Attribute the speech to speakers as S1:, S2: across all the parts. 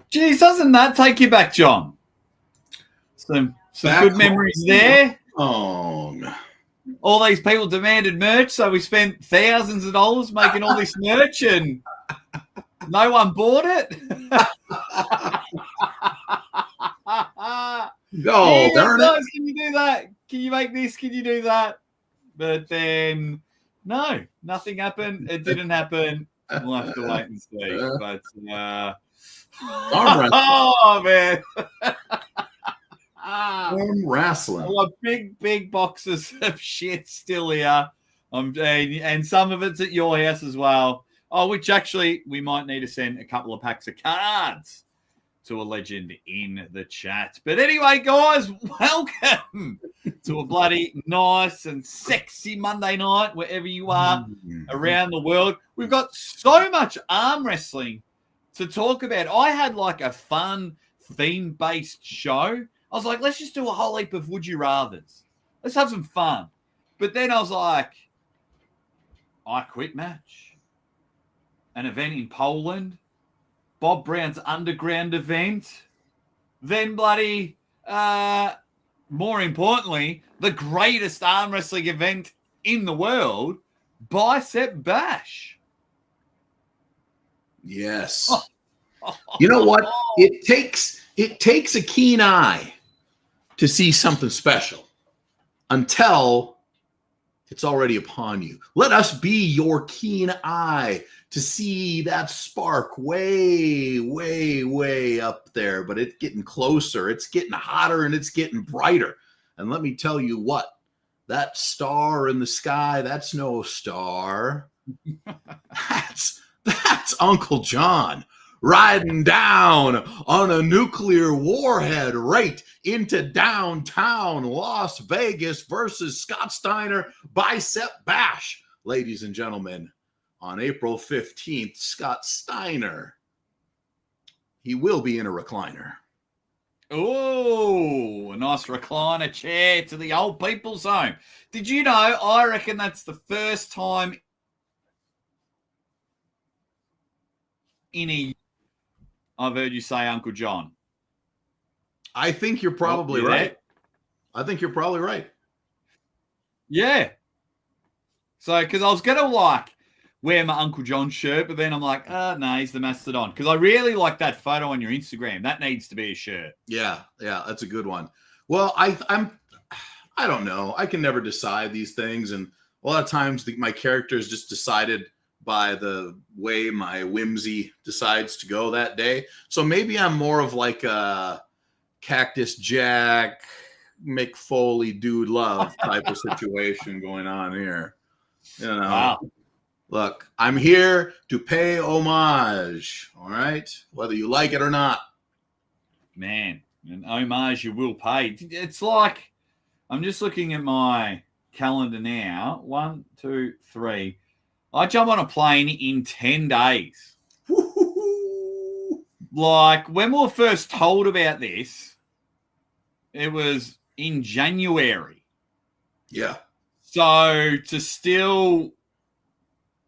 S1: Geez, doesn't that take you back, John? Some good memories there.
S2: Oh,
S1: all these people demanded merch, so we spent thousands of dollars making all this merch, and no one bought it.
S2: Oh, darn it.
S1: Can you do that? Can you make this? Can you do that? But then, no, nothing happened. It didn't happen. We'll have to wait and see. But, oh, man.
S2: Armwrestling.
S1: I've got big boxes of shit still here. And some of it's at your house as well. Oh, which actually we might need to send a couple of packs of cards to a legend in the chat. But anyway, guys, welcome to a bloody nice and sexy Monday night, wherever you are around the world. We've got so much arm wrestling to talk about. I had like a fun theme-based show. I was like, let's just do a whole heap of would you rathers. Let's have some fun. But then I was like, I Quit match, an event in Poland, Bob Brown's underground event, then bloody, more importantly, the greatest arm wrestling event in the world, Bicep Bash.
S2: Yes. You know what? It takes a keen eye to see something special until it's already upon you. Let us be your keen eye to see that spark way, way, way up there. But it's getting closer. It's getting hotter and it's getting brighter. And let me tell you what, that star in the sky, that's no star. That's Uncle John riding down on a nuclear warhead right into downtown Las Vegas versus Scott Steiner, Bicep Bash. Ladies and gentlemen, on April 15th, Scott Steiner, he will be in a recliner.
S1: Oh, a nice recliner chair to the old people's home. Did you know, I reckon that's the first time in a I've heard you say Uncle John.
S2: I think you're probably right. I think you're probably right.
S1: Yeah. So, because I was going to like wear my Uncle John shirt, but then I'm like, no, he's the Masstadon. Because I really like that photo on your Instagram. That needs to be a shirt.
S2: Yeah, that's a good one. Well, I don't know. I can never decide these things. And a lot of times my character is just decided by the way my whimsy decides to go that day. So maybe I'm more of like a Cactus Jack, Mick Foley, Dude Love type of situation going on here. You know,
S1: wow.
S2: Look, I'm here to pay homage. All right. Whether you like it or not.
S1: Man, an homage you will pay. It's like, I'm just looking at my calendar now. 1, 2, 3. I jump on a plane in 10 days. Like, when we were first told about this, it was in January.
S2: Yeah.
S1: So to still,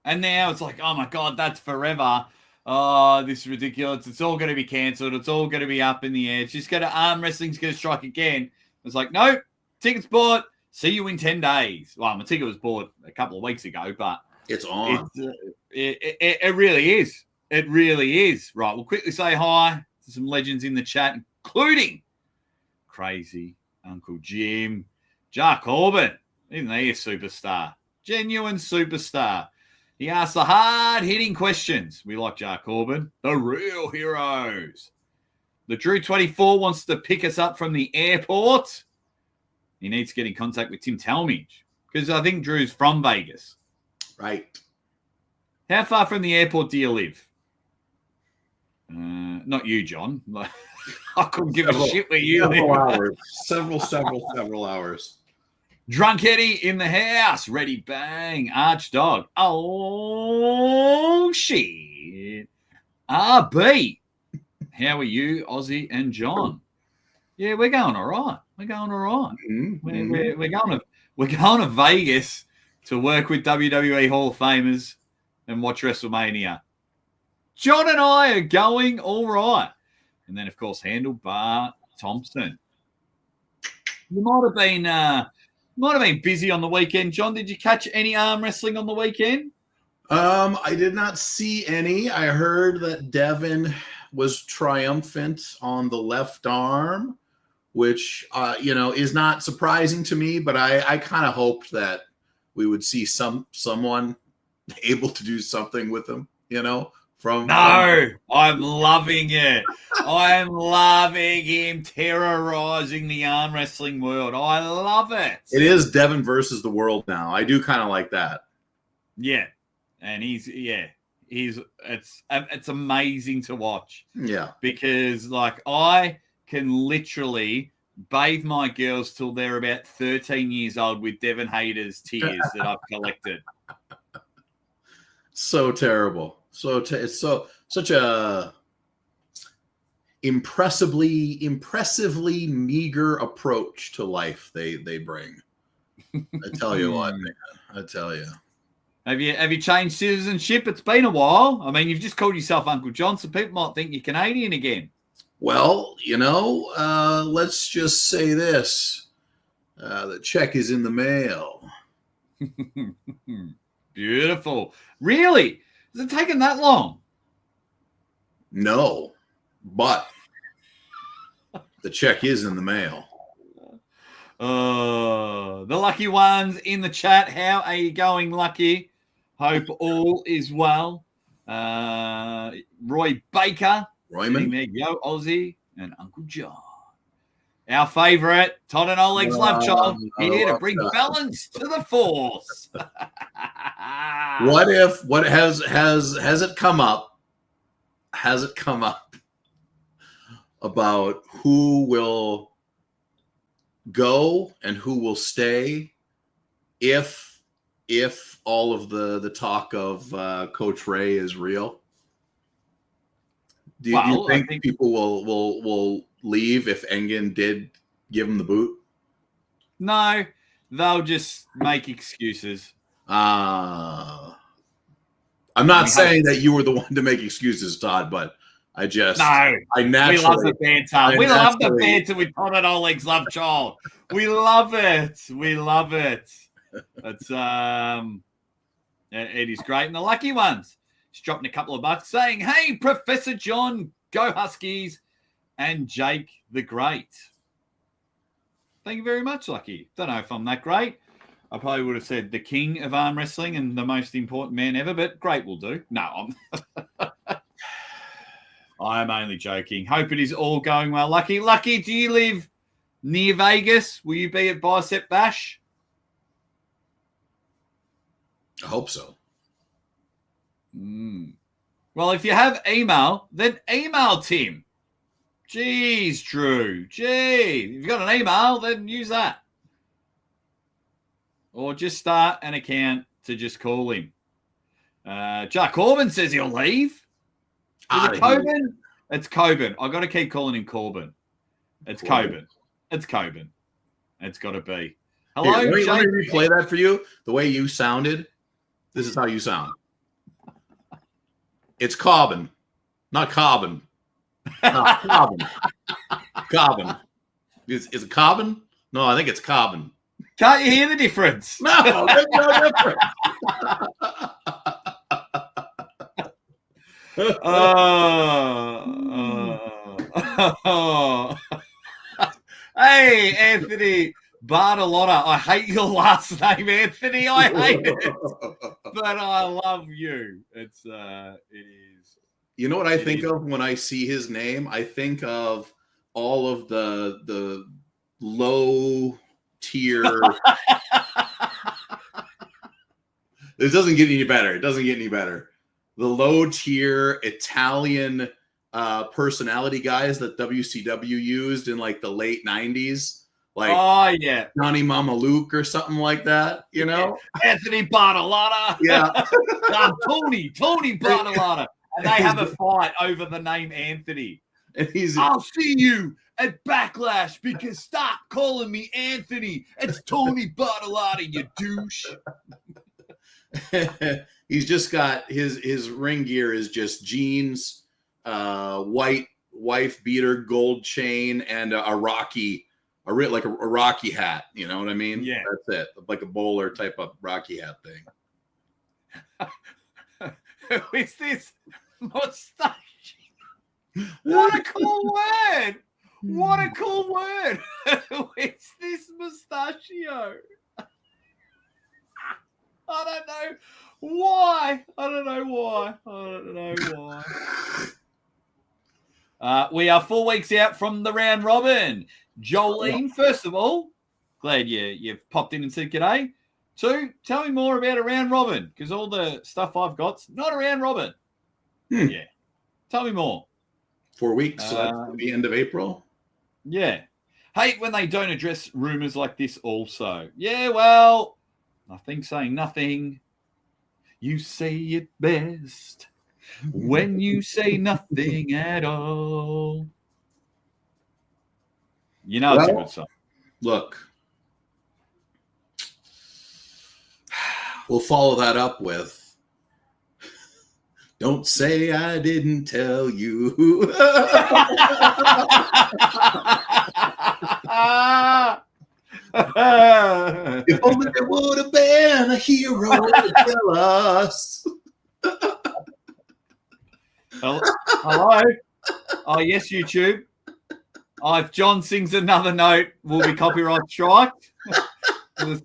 S1: and now it's like, oh my God, that's forever. Oh, this is ridiculous. It's all going to be cancelled. It's all going to be up in the air. It's just going to, arm wrestling's going to strike again. It's like, nope, tickets bought. See you in 10 days. Well, my ticket was bought a couple of weeks ago, but
S2: it's on.
S1: It really is. It really is. Right, we'll quickly say hi to some legends in the chat, including Crazy Uncle Jim, Jack Corbin. Isn't he a superstar? Genuine superstar. He asks the hard-hitting questions. We like Jack Corbin. The real heroes. The Drew 24 wants to pick us up from the airport. He needs to get in contact with Tim Talmadge because I think Drew's from Vegas.
S2: Right.
S1: How far from the airport do you live? Not you, John. I couldn't give a shit where you live.
S2: Hours. Several hours.
S1: Drunk Eddie in the house. Ready, bang. Archdog. Oh, shit. RB. How are you, Ozzy and John? Yeah, we're going all right. We're going all right.
S2: Mm-hmm.
S1: We're going to Vegas to work with WWE Hall of Famers and watch WrestleMania. John and I are going all right. And then, of course, Handlebar Thompson. You might have been busy on the weekend, John. Did you catch any arm wrestling on the weekend?
S2: I did not see any. I heard that Devin was triumphant on the left arm, which is not surprising to me, but I kind of hoped that we would see someone able to do something with him, from
S1: I'm loving it. I'm loving him terrorizing the arm wrestling world. I love it.
S2: It is Devin versus the world now. I do kind of like that.
S1: Yeah. And it's amazing to watch.
S2: Yeah.
S1: Because I can literally bathe my girls till they're about 13 years old with Devin Hayter's tears that I've collected.
S2: So terrible. It's such a impressively meager approach to life they bring. I tell you what, man. I tell you.
S1: Have you changed citizenship? It's been a while. I mean, you've just called yourself Uncle John, so people might think you're Canadian again.
S2: Well, let's just say this. The check is in the mail.
S1: Beautiful. Really? Has it taken that long?
S2: No, but the check is in the mail.
S1: The lucky ones in the chat. How are you going, Lucky? Hope all is well. Roy Baker.
S2: Royman.
S1: There you go, Aussie and Uncle John. Our favourite, Todd and Oleg's love child, here to bring balance to the force.
S2: What has it come up? Has it come up about who will go and who will stay if all of the talk of Coach Ray is real? Do you think people will leave if Engen did give him the boot?
S1: No, they'll just make excuses.
S2: I'm not saying that you were the one to make excuses, Todd, but I naturally.
S1: We love the banter. We love the banter with Todd and Oleg's love child. We love it. We love it. It's it is great. And the lucky ones, just dropping a couple of bucks, saying, "Hey, Professor John, go Huskies," and Jake the Great. Thank you very much, Lucky. Don't know if I'm that great. I probably would have said the king of arm wrestling and the most important man ever, but great will do. No, I'm only joking. Hope it is all going well. Lucky, do you live near Vegas? Will you be at Bicep Bash?
S2: I hope so.
S1: Well, if you have email, then email Tim. Jeez, Drew. Gee, if you've got an email, then use that. Or just start an account to just call him. Jack Corbin says he'll leave. Is it Coben? It's Coben. I've got to keep calling him Corbin. It's Coben. It's Coben. It's got to be. Hello,
S2: let me replay that for you. The way you sounded. This is how you sound. It's Corbin, not Corbin. Corbin. Corbin. Is it Corbin? No, I think it's Corbin.
S1: Can't you hear the difference?
S2: No, there's no difference.
S1: Hey, Anthony Bartolotta. I hate your last name, Anthony. I hate it. But I love you. It is.
S2: You know what I think of when I see his name? I think of all of the low tier. This doesn't get any better. It doesn't get any better. The low tier Italian personality guys that WCW used in like the late 90s. Like,
S1: oh, yeah.
S2: Johnny Mama Luke or something like that, you know?
S1: Anthony Bartolotta.
S2: Yeah.
S1: Tony Bartolotta. And they have a fight over the name Anthony.
S2: And
S1: I'll see you at Backlash because stop calling me Anthony. It's Tony Bartolotti, you douche.
S2: he's just got his ring gear is just jeans, white wife beater, gold chain, and a Rocky hat. You know what I mean?
S1: Yeah,
S2: that's it. Like a bowler type of Rocky hat thing.
S1: Who is this? Mustache. What a cool word. What a cool word. Who is this mustachio? I don't know why. We are 4 weeks out from the round robin. Jolene, first of all, glad you've popped in and said g'day. 2, tell me more about a round robin, because all the stuff I've got's not a round robin. Yeah. Tell me more.
S2: 4 weeks, so that's the end of April.
S1: Yeah. Hate when they don't address rumors like this also. Yeah, well, nothing saying nothing. You say it best when you say nothing at all. You know, it's a good song.
S2: Look, we'll follow that up with, don't say I didn't tell you. If only there would have been a hero to tell us.
S1: Hello? Oh, yes, YouTube. If John sings another note, we'll be copyright striked.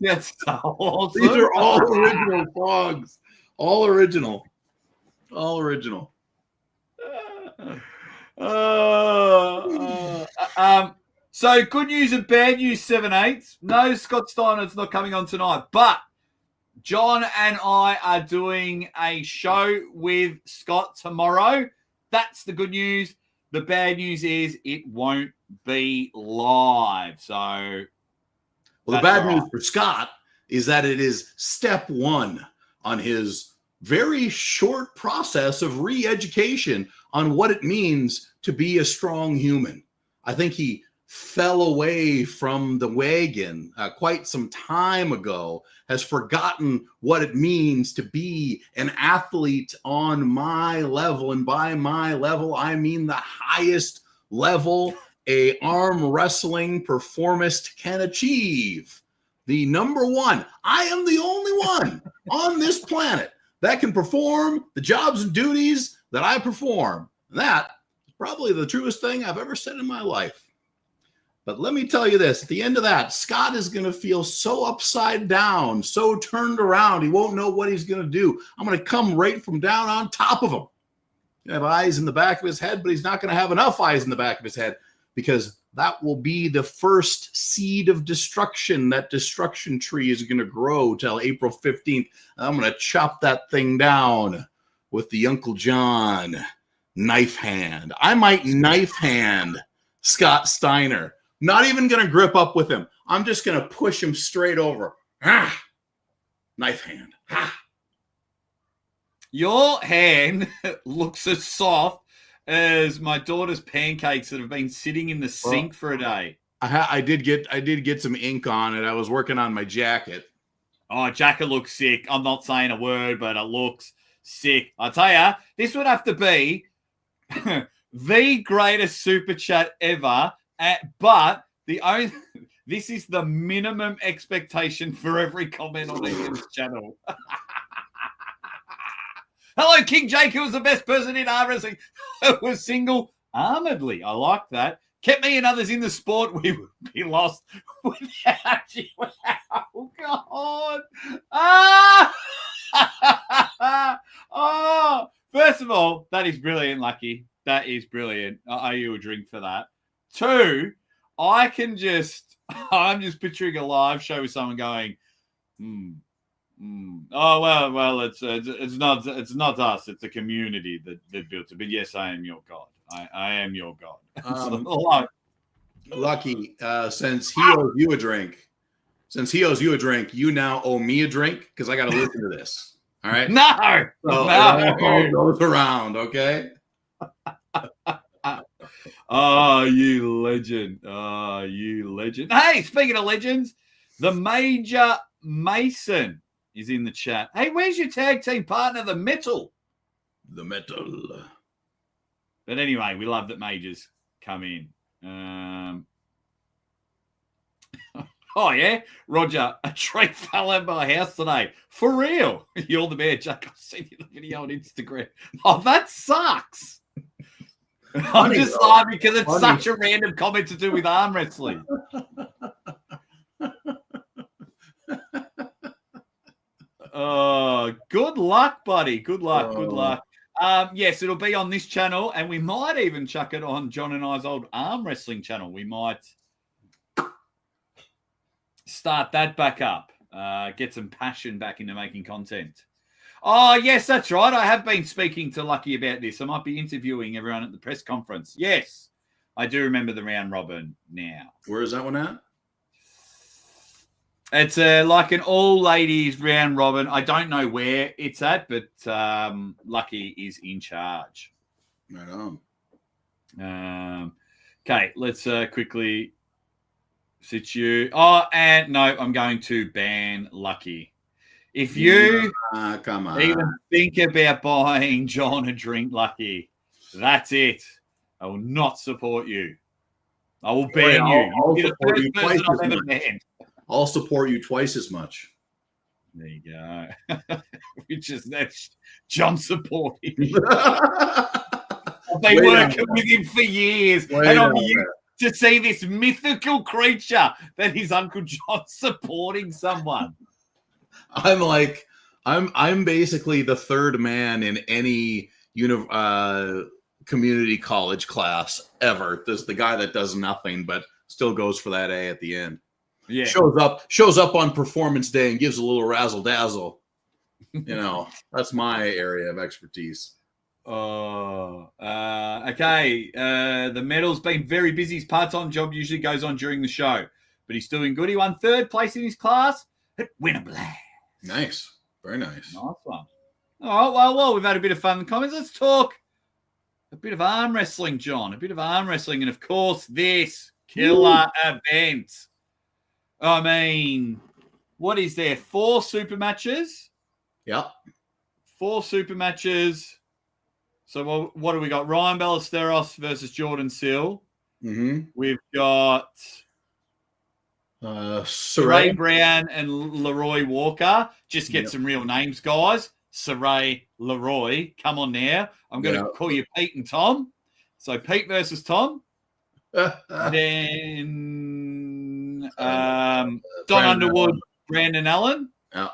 S1: That's so awesome.
S2: These are all original songs. All original.
S1: So good news and bad news, 7/8. No, Scott Steiner's not coming on tonight, but John and I are doing a show with Scott tomorrow. That's the good news. The bad news is it won't be live. So,
S2: well, the bad news for Scott is that it is step 1 on his very short process of re-education on what it means to be a strong human. I think he fell away from the wagon quite some time ago, has forgotten what it means to be an athlete on my level. And by my level, I mean the highest level a arm wrestling performist can achieve. The number 1. I am the only one on this planet that can perform the jobs and duties that I perform. And that is probably the truest thing I've ever said in my life. But let me tell you this, at the end of that, Scott is going to feel so upside down, so turned around, he won't know what he's going to do. I'm going to come right from down on top of him. He'll have eyes in the back of his head, but he's not going to have enough eyes in the back of his head, because that will be the first seed of destruction. That destruction tree is going to grow till April 15th. I'm going to chop that thing down with the Uncle John knife hand. I might knife hand Scott Steiner. Not even going to grip up with him. I'm just going to push him straight over. Knife hand.
S1: Your hand looks as soft as my daughter's pancakes that have been sitting in the sink for a day.
S2: I did get some ink on it. I was working on my jacket.
S1: Oh, jacket looks sick. I'm not saying a word, but it looks sick. I tell you, this would have to be the greatest super chat ever. But this is the minimum expectation for every comment on Ian's channel. Hello, King Jake, who was the best person in arm wrestling, was single-armedly. I like that. Kept me and others in the sport. We would be lost without you. Oh, God. Oh, first of all, that is brilliant, Lucky. That is brilliant. I owe you a drink for that. 2, I'm just picturing a live show with someone going, oh well, it's not us, it's a community that built it. But yes, I am your God. I am your God.
S2: Lucky, since he owes you a drink, you now owe me a drink, because I got to listen to this. All right?
S1: No,
S2: so it all goes around, okay?
S1: Oh, you legend. Oh, you legend. Hey, speaking of legends, the Major Mason is in the chat. Hey, where's your tag team partner, the Metal?
S2: The Metal.
S1: But anyway, we love that Majors come in. Oh, yeah? Roger, a tree fell over my house today. For real. You're the bear, Jack. I've seen the video on Instagram. Oh, that sucks. I'm just laughing because it's such a random comment to do with arm wrestling. Oh, good luck, buddy. Good luck. Good luck. Yes, it'll be on this channel, and we might even chuck it on John and I's old arm wrestling channel. We might start that back up, get some passion back into making content. Oh, yes, that's right. I have been speaking to Lucky about this. I might be interviewing everyone at the press conference. Yes, I do remember the round robin now.
S2: Where is that one at?
S1: It's like an all-ladies round robin. I don't know where it's at, but Lucky is in charge.
S2: Right
S1: on. Okay, let's quickly sit you. Oh, and no, I'm going to ban Lucky. If you
S2: come on.
S1: even think about buying John a drink, Lucky, that's it. I will not support you. I will ban you. You'll be the first person I've ever banned.
S2: I'll support you twice as much.
S1: There you go. Which is that's John supporting. I've been working with him for years, and I'm used to see this mythical creature that is Uncle John supporting someone.
S2: I'm basically the third man in any community college class ever. There's the guy that does nothing but still goes for that A at the end.
S1: Yeah,
S2: shows up on performance day and gives a little razzle dazzle. You know, that's my area of expertise.
S1: Oh, okay. The Metal's been very busy. His part-time job usually goes on during the show, but he's doing good. He won 3rd place in his class at Winner Blast.
S2: Nice. Very nice.
S1: Nice one. All right, well, we've had a bit of fun in the comments. Let's talk a bit of arm wrestling, John. A bit of arm wrestling. And, of course, this killer event. I mean, what is there? 4 super matches?
S2: Yep.
S1: 4 super matches. So what do we got? Ryan Ballesteros versus Jordan Sill.
S2: Mm-hmm.
S1: We've got Saray Brown and Leroy Walker. Just get some real names, guys. Saray, Leroy. Come on now. I'm going to call you Pete and Tom. So Pete versus Tom. Then Don Underwood, Brandon Allen.
S2: Yeah.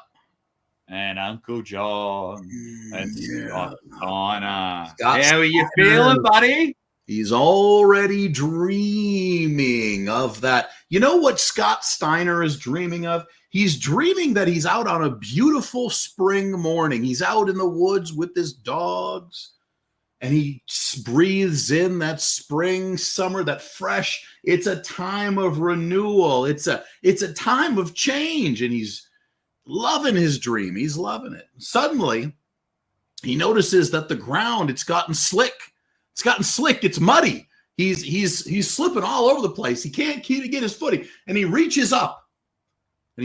S1: And Uncle John and Scott Steiner.
S2: How
S1: are you feeling, buddy?
S2: He's already dreaming of that. You know what Scott Steiner is dreaming of? He's dreaming that he's out on a beautiful spring morning. He's out in the woods with his dogs, and he breathes in that spring, summer, that fresh. It's a time of renewal. It's a time of change, and he's loving his dream. He's loving it. Suddenly, he notices that the ground, it's gotten slick. It's gotten slick. It's muddy. He's slipping all over the place. He can't get his footing. And he reaches up. And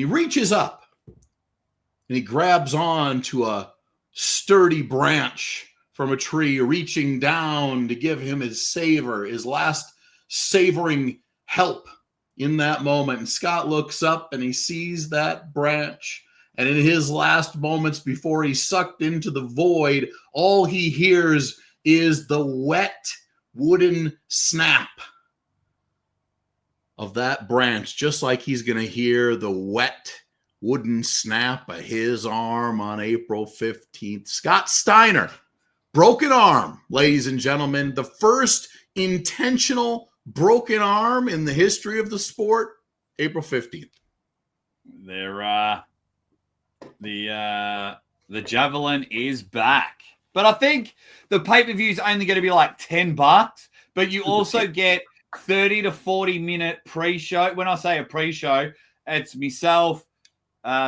S2: he grabs on to a sturdy branch from a tree, reaching down to give him his last savoring help in that moment. And Scott looks up and he sees that branch. And in his last moments before he's sucked into the void, all he hears is the wet wooden snap of that branch, just like he's going to hear the wet wooden snap of his arm on April 15th. Scott Steiner, broken arm, ladies and gentlemen, the first intentional broken arm in the history of the sport, April 15th.
S1: The javelin is back. But I think the pay-per-view is only going to be like $10, but you also get 30 to 40 minute pre-show. When I say a pre-show, it's myself,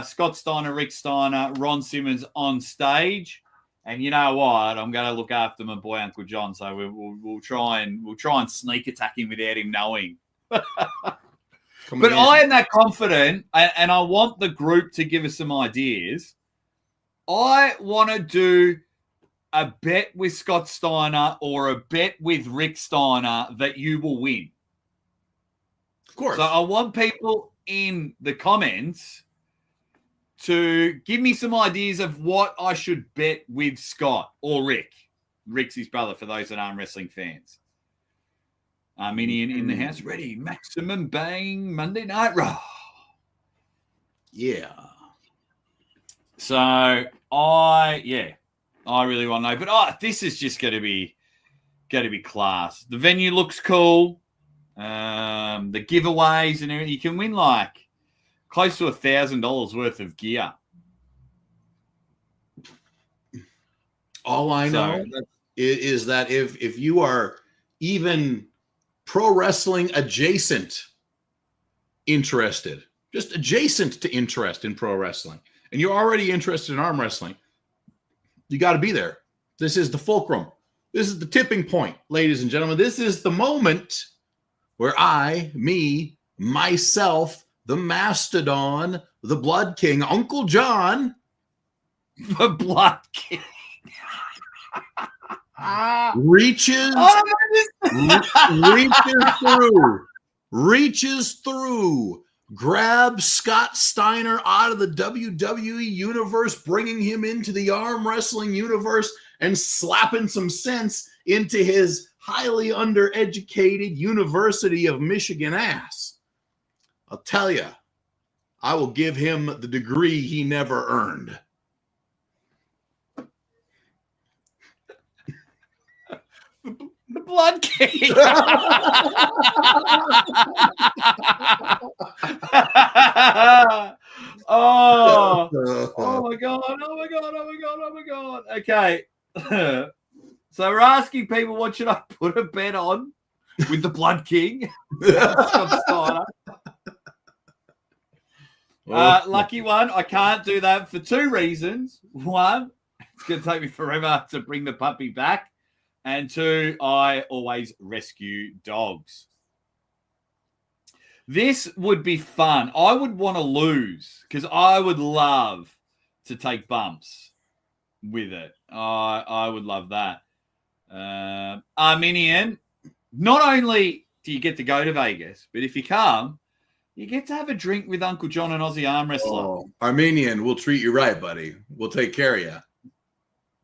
S1: Scott Steiner, Rick Steiner, Ron Simmons on stage. And you know what? I'm going to look after my boy Uncle John, so we'll try and sneak attack him without him knowing. But I am that confident, and I want the group to give us some ideas. I want to do a bet with Scott Steiner or a bet with Rick Steiner that you will win.
S2: Of course.
S1: So I want people in the comments to give me some ideas of what I should bet with Scott or Rick. Rick's his brother, for those that aren't wrestling fans. Arminian in the house. Ready. Maximum Bang Monday Night Raw.
S2: Yeah.
S1: So I really want to know. But this is just going to be class. The venue looks cool. The giveaways and everything. You can win like close to $1,000 worth of gear.
S2: All I know is that if you are even pro wrestling adjacent interested, just adjacent to interest in pro wrestling, and you're already interested in arm wrestling, you got to be there. This is the fulcrum. This is the tipping point, ladies and gentlemen. This is the moment where myself, the Masstadon, the Blood King, Uncle John.
S1: The Blood King.
S2: reaches through, grabs Scott Steiner out of the WWE universe, bringing him into the arm wrestling universe and slapping some sense into his highly undereducated University of Michigan ass. I'll tell you, I will give him the degree he never earned.
S1: The Blood King. Oh my God. Okay. So we're asking people, what should I put a bet on with the Blood King? Scott Steiner. Lucky one, I can't do that for two reasons. One, it's going to take me forever to bring the puppy back. And two, I always rescue dogs. This would be fun. I would want to lose because I would love to take bumps with it. I would love that. Arminian, not only do you get to go to Vegas, but if you come, you get to have a drink with Uncle John and Aussie Arm Wrestler.
S2: Oh, Arminian, we'll treat you right, buddy. We'll take care of you.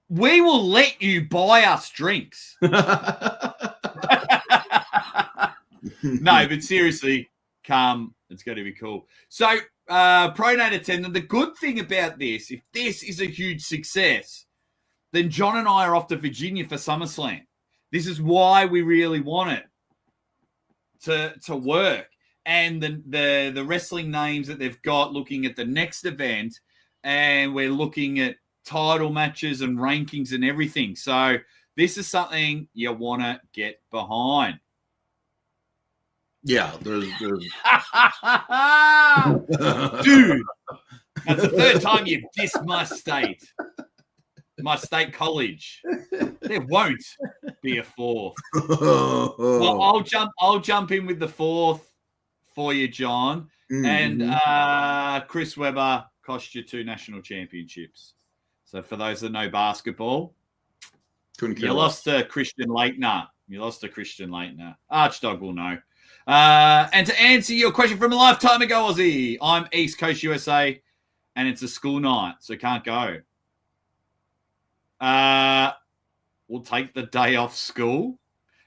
S1: We will let you buy us drinks. No, but seriously, come. It's going to be cool. So, Pronate attendant, the good thing about this, if this is a huge success, then John and I are off to Virginia for SummerSlam. This is why we really want it to work. And the wrestling names that they've got looking at the next event, and we're looking at title matches and rankings and everything. So this is something you want to get behind.
S2: Yeah, there's...
S1: Dude, that's the third time you've dissed my state college. There won't be a fourth. Well, I'll jump in with the fourth for you, John. Mm-hmm. And Chris Webber cost you 2 national championships. So for those that know basketball, you lost to Christian Leitner. Archdog will know. And to answer your question from a lifetime ago, Aussie, I'm East Coast USA, and it's a school night, so can't go. We'll take the day off school.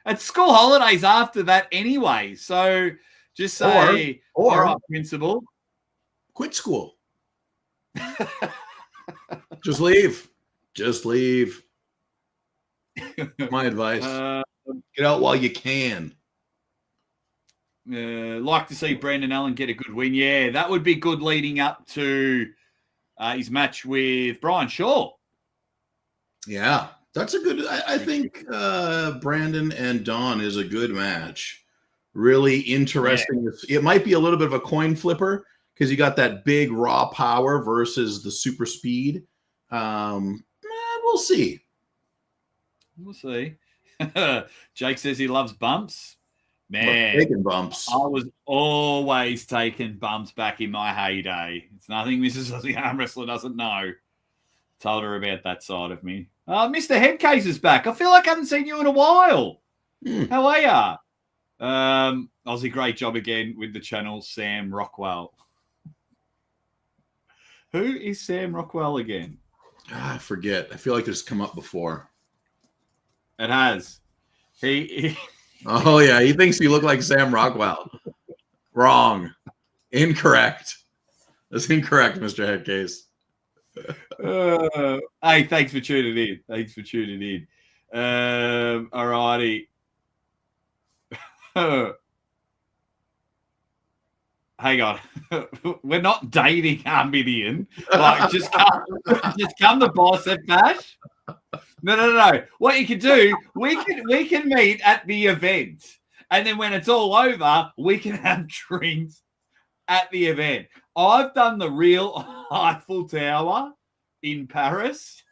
S1: It's school holidays after that anyway, so just say, all right, principal.
S2: Quit school. Just leave. My advice. Get out while you can.
S1: Like to see Brandon Allen get a good win. Yeah, that would be good leading up to his match with Brian Shaw.
S2: Yeah, that's a good... I think Brandon and Don is a good match. Really interesting. Yeah. It might be a little bit of a coin flipper because you got that big raw power versus the super speed. We'll we'll see.
S1: We'll see. Jake says he loves bumps. Man,
S2: taking bumps.
S1: I was always taking bumps back in my heyday. It's nothing Mrs. Aussie Arm Wrestler doesn't know. Told her about that side of me. Mr. Headcase is back. I feel like I haven't seen you in a while. How are ya? Aussie, great job again with the channel, Sam Rockwell. Who is Sam Rockwell again?
S2: I forget. I feel like it's come up before.
S1: It has. He
S2: Oh, yeah. He thinks you look like Sam Rockwell. Wrong. Incorrect. That's incorrect, Mr. Headcase.
S1: Hey, thanks for tuning in. All righty. Hang on. We're not dating Armidian. Like, just come to Bicep Bash. No. What you can do, we can meet at the event, and then when it's all over, we can have drinks at the event. I've done the real Eiffel Tower in Paris.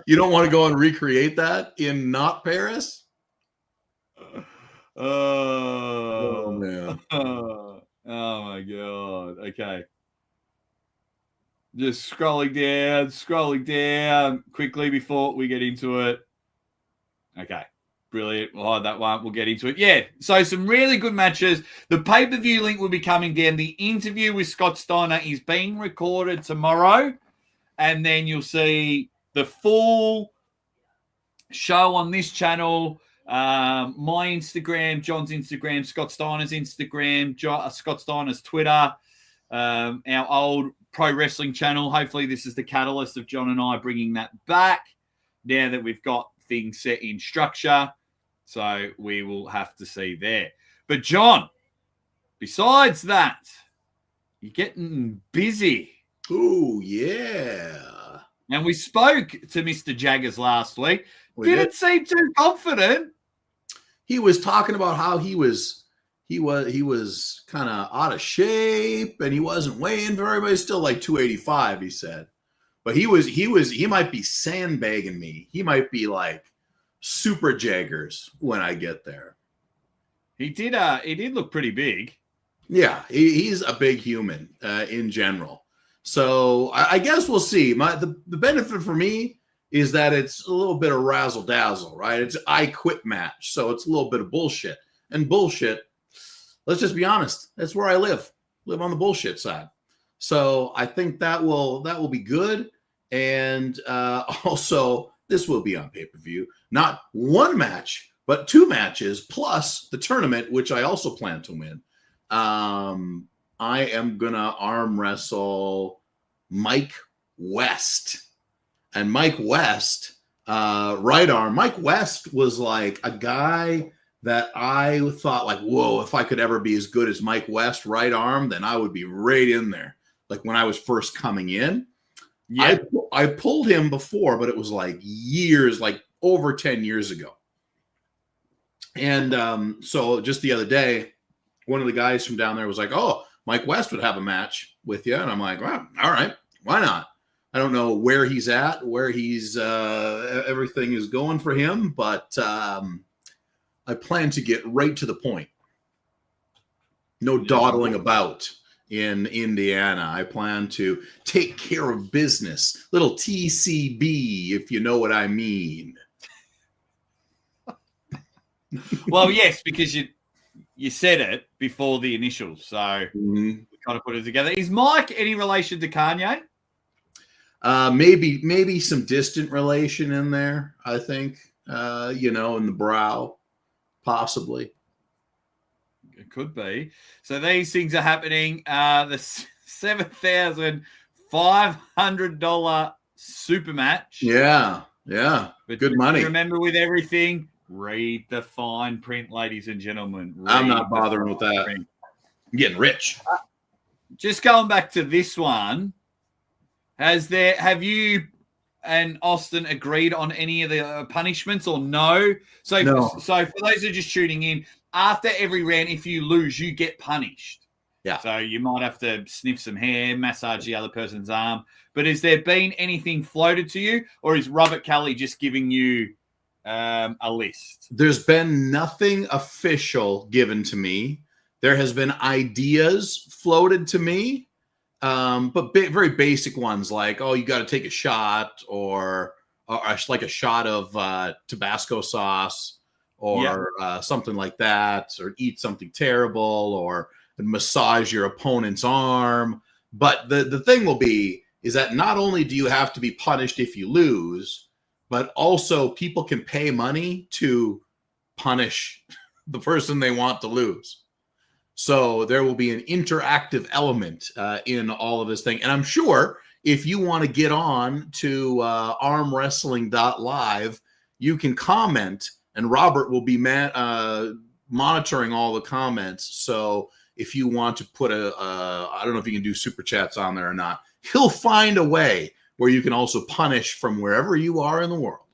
S2: You don't want to go and recreate that in not Paris?
S1: Oh
S2: man.
S1: Oh my God. Okay. Just scrolling down quickly before we get into it. Okay. Brilliant. We'll hide that one. We'll get into it. Yeah. So some really good matches. The pay-per-view link will be coming down. The interview with Scott Steiner is being recorded tomorrow. And then you'll see the full show on this channel. My Instagram, John's Instagram, Scott Steiner's Instagram, Scott Steiner's Twitter, our old pro wrestling channel. Hopefully this is the catalyst of John and I bringing that back now that we've got things set in structure. So we will have to see there. But John, besides that, you're getting busy.
S2: Ooh, yeah.
S1: And we spoke to Mr. Jaggers last week. Didn't seem too confident.
S2: He was talking about how he was kind of out of shape and he wasn't weighing very much. He's still like 285, he said. But he might be sandbagging me. He might be like super Jaggers when I get there.
S1: He did look pretty big.
S2: Yeah, he's a big human in general. So I guess we'll see. The benefit for me is that it's a little bit of razzle dazzle, right? It's I quit match, so it's a little bit of bullshit. And bullshit, let's just be honest, that's where I live on the bullshit side. So I think that will be good. And also, this will be on pay-per-view. Not one match, but two matches, plus the tournament, which I also plan to win. I am going to arm wrestle Mike West. And Mike West, right arm. Mike West was like a guy that I thought like, whoa, if I could ever be as good as Mike West right arm, then I would be right in there. Like when I was first coming in. Yeah. I pulled him before, but it was like years, like over 10 years ago. And so just the other day, one of the guys from down there was like, oh, Mike West would have a match with you. And I'm like, well, all right, why not? I don't know where he's at, where he's everything is going for him, but I plan to get right to the point. No dawdling about in Indiana. I plan to take care of business. Little TCB, if you know what I mean.
S1: Well, yes, because you said it before the initials, so we kind of put it together. Is Mike any relation to Kanye?
S2: Maybe some distant relation in there, I think, in the brow, possibly.
S1: It could be. So these things are happening. The $7,500 super match.
S2: Yeah. But good money.
S1: Remember, with everything, read the fine print, ladies and gentlemen.
S2: I'm not bothering with that. I'm getting rich.
S1: Just going back to this one. Have you and Austin agreed on any of the punishments or no? So for those who are just tuning in, after every round, if you lose, you get punished.
S2: Yeah.
S1: So you might have to sniff some hair, massage the other person's arm. But has there been anything floated to you, or is Robert Kelly just giving you a list?
S2: There's been nothing official given to me. There has been ideas floated to me, but very basic ones like, oh, you got to take a shot, or like a shot of Tabasco sauce, or something like that, or eat something terrible, or massage your opponent's arm. But the thing will be is that not only do you have to be punished if you lose, but also people can pay money to punish the person they want to lose. So there will be an interactive element in all of this thing. And I'm sure if you want to get on to armwrestling.live, you can comment, and Robert will be monitoring all the comments. So if you want to put I don't know if you can do super chats on there or not, he'll find a way where you can also punish from wherever you are in the world.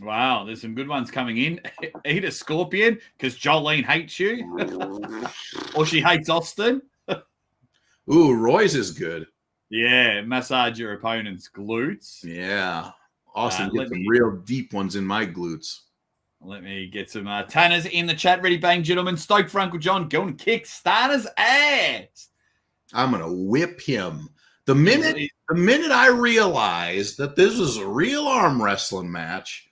S1: Wow, there's some good ones coming in. Eat a scorpion because Jolene hates you. Or she hates Austin.
S2: Ooh, Roy's is good.
S1: Yeah, massage your opponent's glutes.
S2: Yeah. Austin gets some real deep ones in my glutes.
S1: Let me get some Tanners in the chat. Ready, bang, gentlemen. Stoked for Uncle John. Go and kick Steiner's ass.
S2: I'm going to whip him. The minute I realized that this was a real arm wrestling match,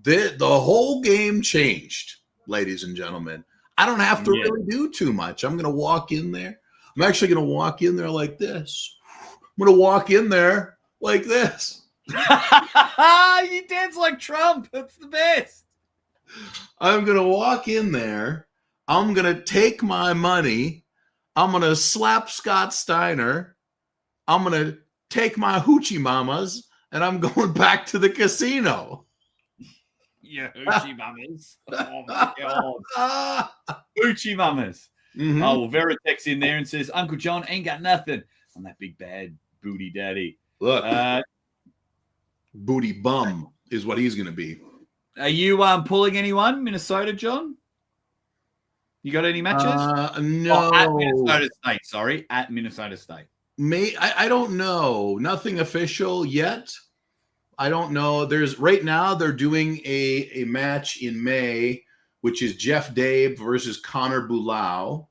S2: the whole game changed, ladies and gentlemen. I don't have to really do too much. I'm going to walk in there. I'm actually going to walk in there like this. I'm going to walk in there like this.
S1: You dance like Trump. That's the best.
S2: I'm going to walk in there. I'm going to take my money. I'm going to slap Scott Steiner. I'm going to take my hoochie mamas, and I'm going back to the casino.
S1: Yeah, hoochie mamas. Oh, my God. Hoochie mamas. Mm-hmm. Oh, well, Veritex in there and says, Uncle John ain't got nothing on that big bad booty daddy.
S2: Look, booty bum is what he's going to be.
S1: Are you pulling anyone, Minnesota, John? You got any matches?
S2: No.
S1: At Minnesota State, sorry. At Minnesota State.
S2: I don't know. Nothing official yet. I don't know. Right now they're doing a match in May, which is Jeff Dabe versus Connor Bulau,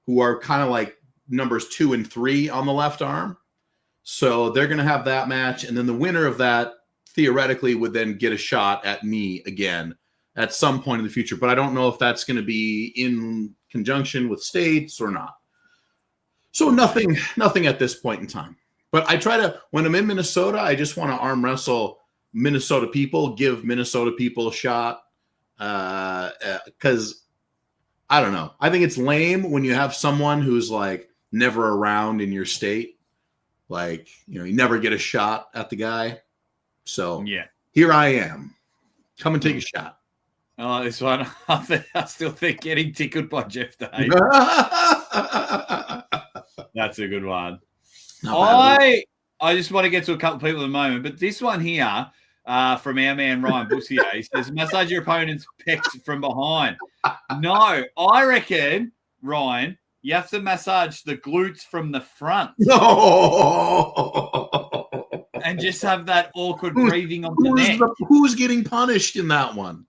S2: who are kind of like numbers 2 and 3 on the left arm. So they're going to have that match. And then the winner of that theoretically would then get a shot at me again at some point in the future. But I don't know if that's going to be in conjunction with states or not. So nothing at this point in time. But I try to, when I'm in Minnesota, I just want to arm wrestle Minnesota people, give Minnesota people a shot. Because I don't know. I think it's lame when you have someone who's like never around in your state. Like, you never get a shot at the guy. So here I am. Come and take a shot.
S1: Oh, this one, I still think getting tickled by Jeff Day. That's a good one. I just want to get to a couple of people at the moment, but this one here from our man Ryan Busier, he says, massage your opponent's pecs from behind. No, I reckon, Ryan, you have to massage the glutes from the front.
S2: No.
S1: And just have that awkward breathing on the neck.
S2: Who's getting punished in that one?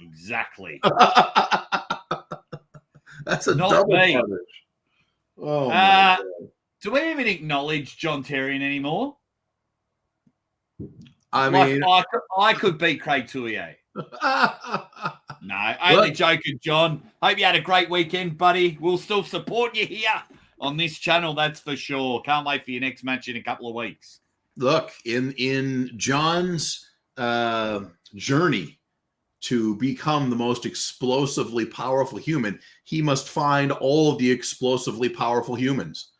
S1: Exactly.
S2: That's a
S1: Not
S2: double
S1: me.
S2: punish. Oh, my God.
S1: Do we even acknowledge John Terrian anymore?
S2: I mean,
S1: I could beat Craig Tullier. No, only joking, John. Hope you had a great weekend, buddy. We'll still support you here on this channel, that's for sure. Can't wait for your next match in a couple of weeks.
S2: Look, in John's journey to become the most explosively powerful human, he must find all of the explosively powerful humans.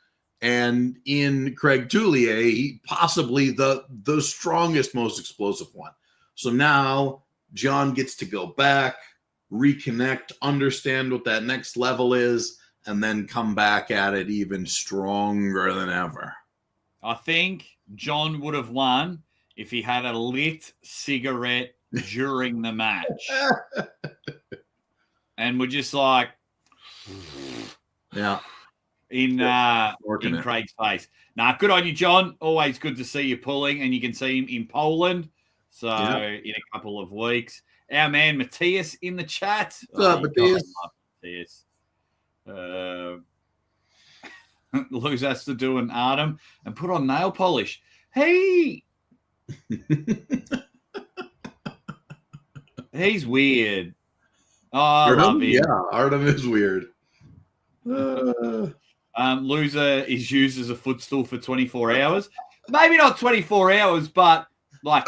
S2: And in Craig Tullier, possibly the strongest, most explosive one. So now John gets to go back, reconnect, understand what that next level is, and then come back at it even stronger than ever.
S1: I think John would have won if he had a lit cigarette during the match. And we're just like...
S2: Yeah.
S1: in Craig's face. Nah, good on you, John. Always good to see you pulling, and you can see him in Poland. So in a couple of weeks. Our man Matthias in the chat.
S2: What's up, Matthias?
S1: Luz has to do an Artem and put on nail polish. Hey! He's weird. Oh, I love him.
S2: Yeah, Artem is weird.
S1: Loser is used as a footstool for 24 hours. Maybe not 24 hours, but like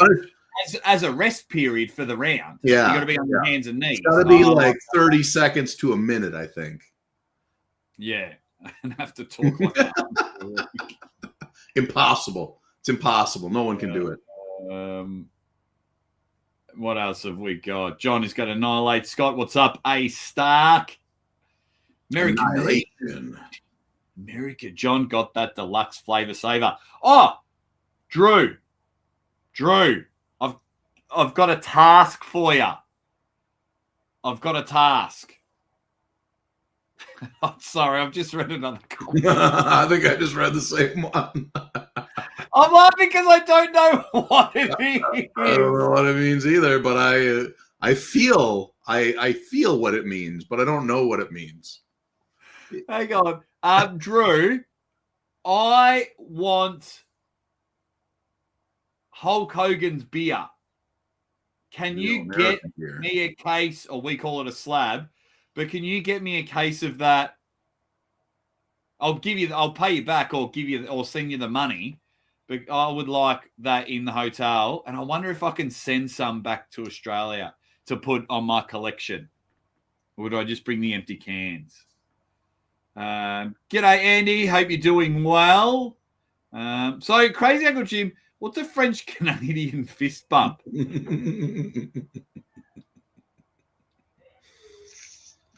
S1: as a rest period for the round.
S2: Yeah.
S1: You got to be on your hands and knees.
S2: It's got to be like 30 seconds to a minute, I think.
S1: Yeah. And have to talk like that.
S2: Impossible. It's impossible. No one can do it.
S1: What else have we got? John has got Annihilate. Scott, what's up? A Stark. America. John got that deluxe flavor saver. Oh, Drew. I've got a task for you. I've got a task. I'm sorry, I've just read another comment.
S2: I think I just read the same one.
S1: I'm laughing because I don't know what it is.
S2: I don't know what it means either, but I feel what it means, but I don't know what it means.
S1: Hang on. Drew, I want Hulk Hogan's beer. Can you get me a case, or we call it a slab, but can you get me a case of that? I'll pay you back or send you the money, but I would like that in the hotel. And I wonder if I can send some back to Australia to put on my collection. Or do I just bring the empty cans? G'day, Andy. Hope you're doing well. So, Crazy Uncle Jim, what's a French Canadian fist bump?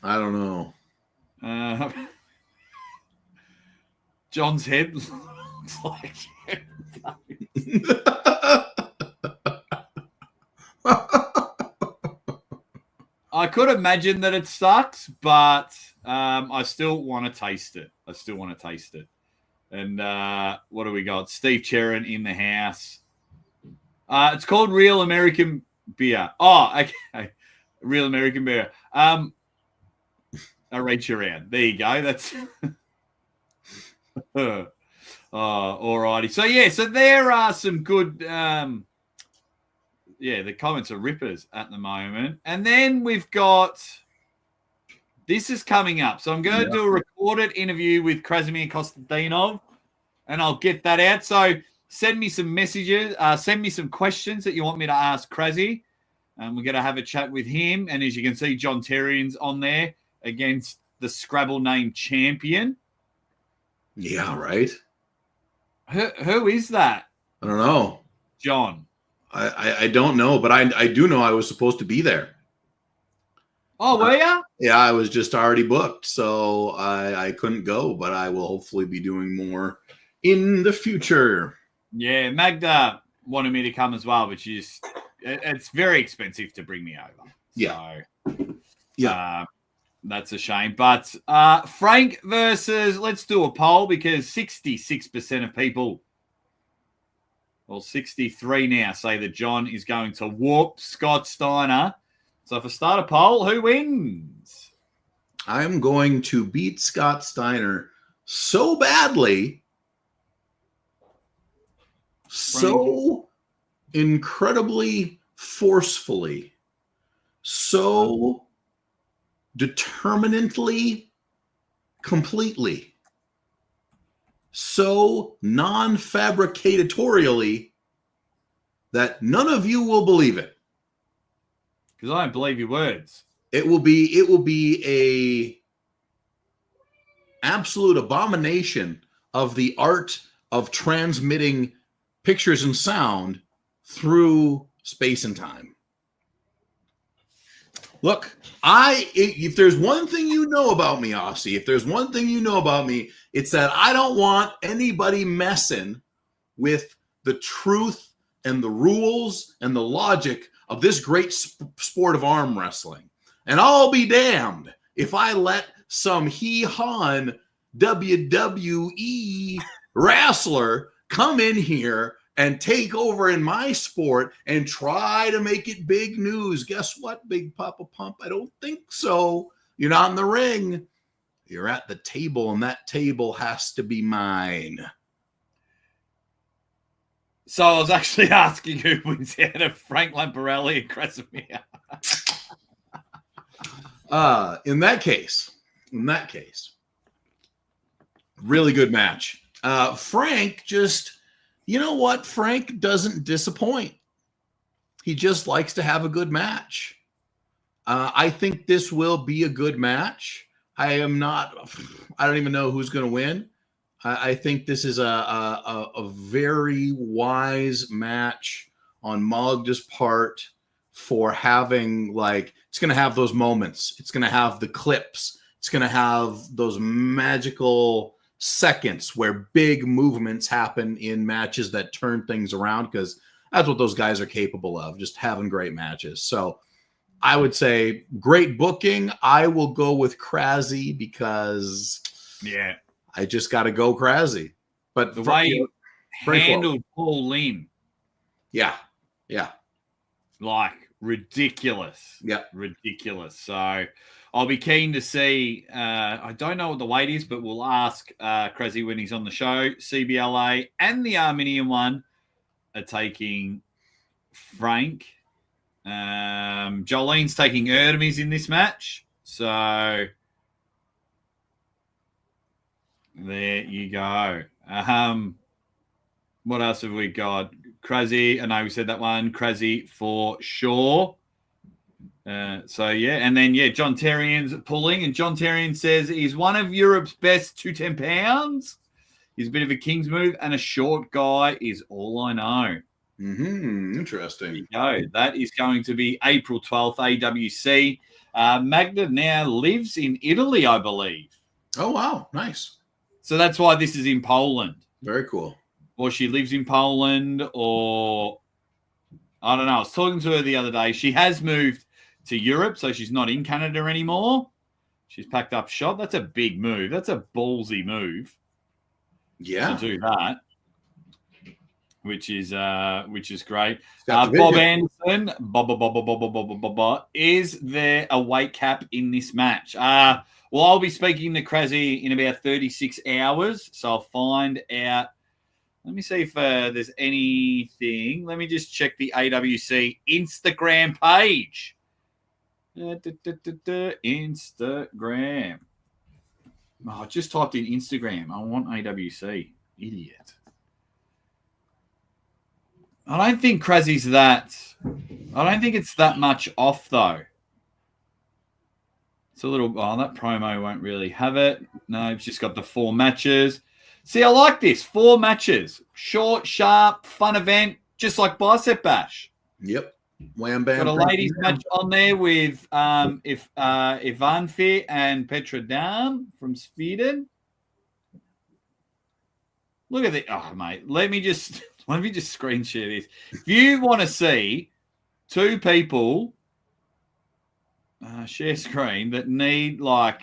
S2: I don't know.
S1: John's head looks like I could imagine that it sucks, but I still want to taste it. And what do we got? Steve Cherin in the house. It's called Real American Beer. Oh, okay. Real American Beer. I'll reach around. There you go. That's all righty. So there are some good the comments are rippers at the moment. And then we've got this is coming up. So I'm going to do a recorded interview with Krasimir Konstantinov, and I'll get that out. So send me some messages, send me some questions that you want me to ask Krasi. And we're going to have a chat with him. And as you can see, John Terrian's on there against the Scrabble name champion.
S2: Yeah, right.
S1: Who is that?
S2: I don't know.
S1: John.
S2: I don't know, but I do know I was supposed to be there.
S1: Oh, were you?
S2: Yeah, I was just already booked, so I couldn't go, but I will hopefully be doing more in the future.
S1: Yeah, Magda wanted me to come as well, which is it's very expensive to bring me over.
S2: Yeah.
S1: So, that's a shame. But Frank versus, let's do a poll because 66% of people, well, 63 now, say that John is going to whoop Scott Steiner. So if I start a poll, who wins?
S2: I'm going to beat Scott Steiner so badly, so incredibly forcefully, so determinantly, completely, so non-fabricatorially that none of you will believe it.
S1: Because I don't believe your words.
S2: It will be a absolute abomination of the art of transmitting pictures and sound through space and time. Look, if there's one thing you know about me, Aussie, if there's one thing you know about me, it's that I don't want anybody messing with the truth and the rules and the logic of this great sport of arm wrestling. And I'll be damned if I let some hee-haw WWE wrestler come in here and take over in my sport and try to make it big news. Guess what, Big Papa Pump? I don't think so. You're not in the ring. You're at the table, and that table has to be mine.
S1: So I was actually asking who wins out of Frank Lamparelli and Krasimir.
S2: In that case, really good match. Frank just, you know what? Frank doesn't disappoint. He just likes to have a good match. I think this will be a good match. I don't even know who's going to win. I think this is a very wise match on Magda's part for having, like, it's going to have those moments. It's going to have the clips. It's going to have those magical seconds where big movements happen in matches that turn things around, because that's what those guys are capable of, just having great matches. So I would say great booking. I will go with Krasi because I just got to go Krasi. But
S1: the way you handled Paul Lynn.
S2: Yeah.
S1: Like, ridiculous.
S2: Yeah.
S1: Ridiculous. So I'll be keen to see. I don't know what the weight is, but we'll ask Krasi when he's on the show. CBLA and the Arminian one are taking Frank. Jolene's taking Erdemis in this match. So there you go. What else have we got? Krasi, I know we said that one. Krasi for sure. So, yeah. And then, John Terrian's pulling. And John Terrian says he's one of Europe's best 210 pounds. He's a bit of a king's move. And a short guy is all I know.
S2: Interesting.
S1: There you go. That is going to be April 12th, AWC. Magda now lives in Italy, I believe.
S2: Oh, wow. Nice.
S1: So that's why this is in Poland.
S2: Very cool.
S1: Or she lives in Poland, or I don't know. I was talking to her the other day. She has moved to Europe, so she's not in Canada anymore. She's packed up shop. That's a big move. That's a ballsy move.
S2: Yeah.
S1: To do that. Which is great. Bob Anderson, is there a weight cap in this match? Well, I'll be speaking to Krasi in about 36 hours, so I'll find out. Let me see if there's anything. Let me just check the AWC Instagram page. Instagram. Oh, I just typed in Instagram. I want AWC. Idiot. I don't think Krasi's that. I don't think it's that much off, though. It's a little. Oh, that promo won't really have it. No, it's just got the 4 matches. See, I like this. 4 matches. Short, sharp, fun event, just like Bicep Bash.
S2: Yep. Wham bam.
S1: Got a ladies match on there with Ivanfi and Petra Dam from Sweden. Look at the mate. Let me just screen share this. If you want to see 2 people share screen that need to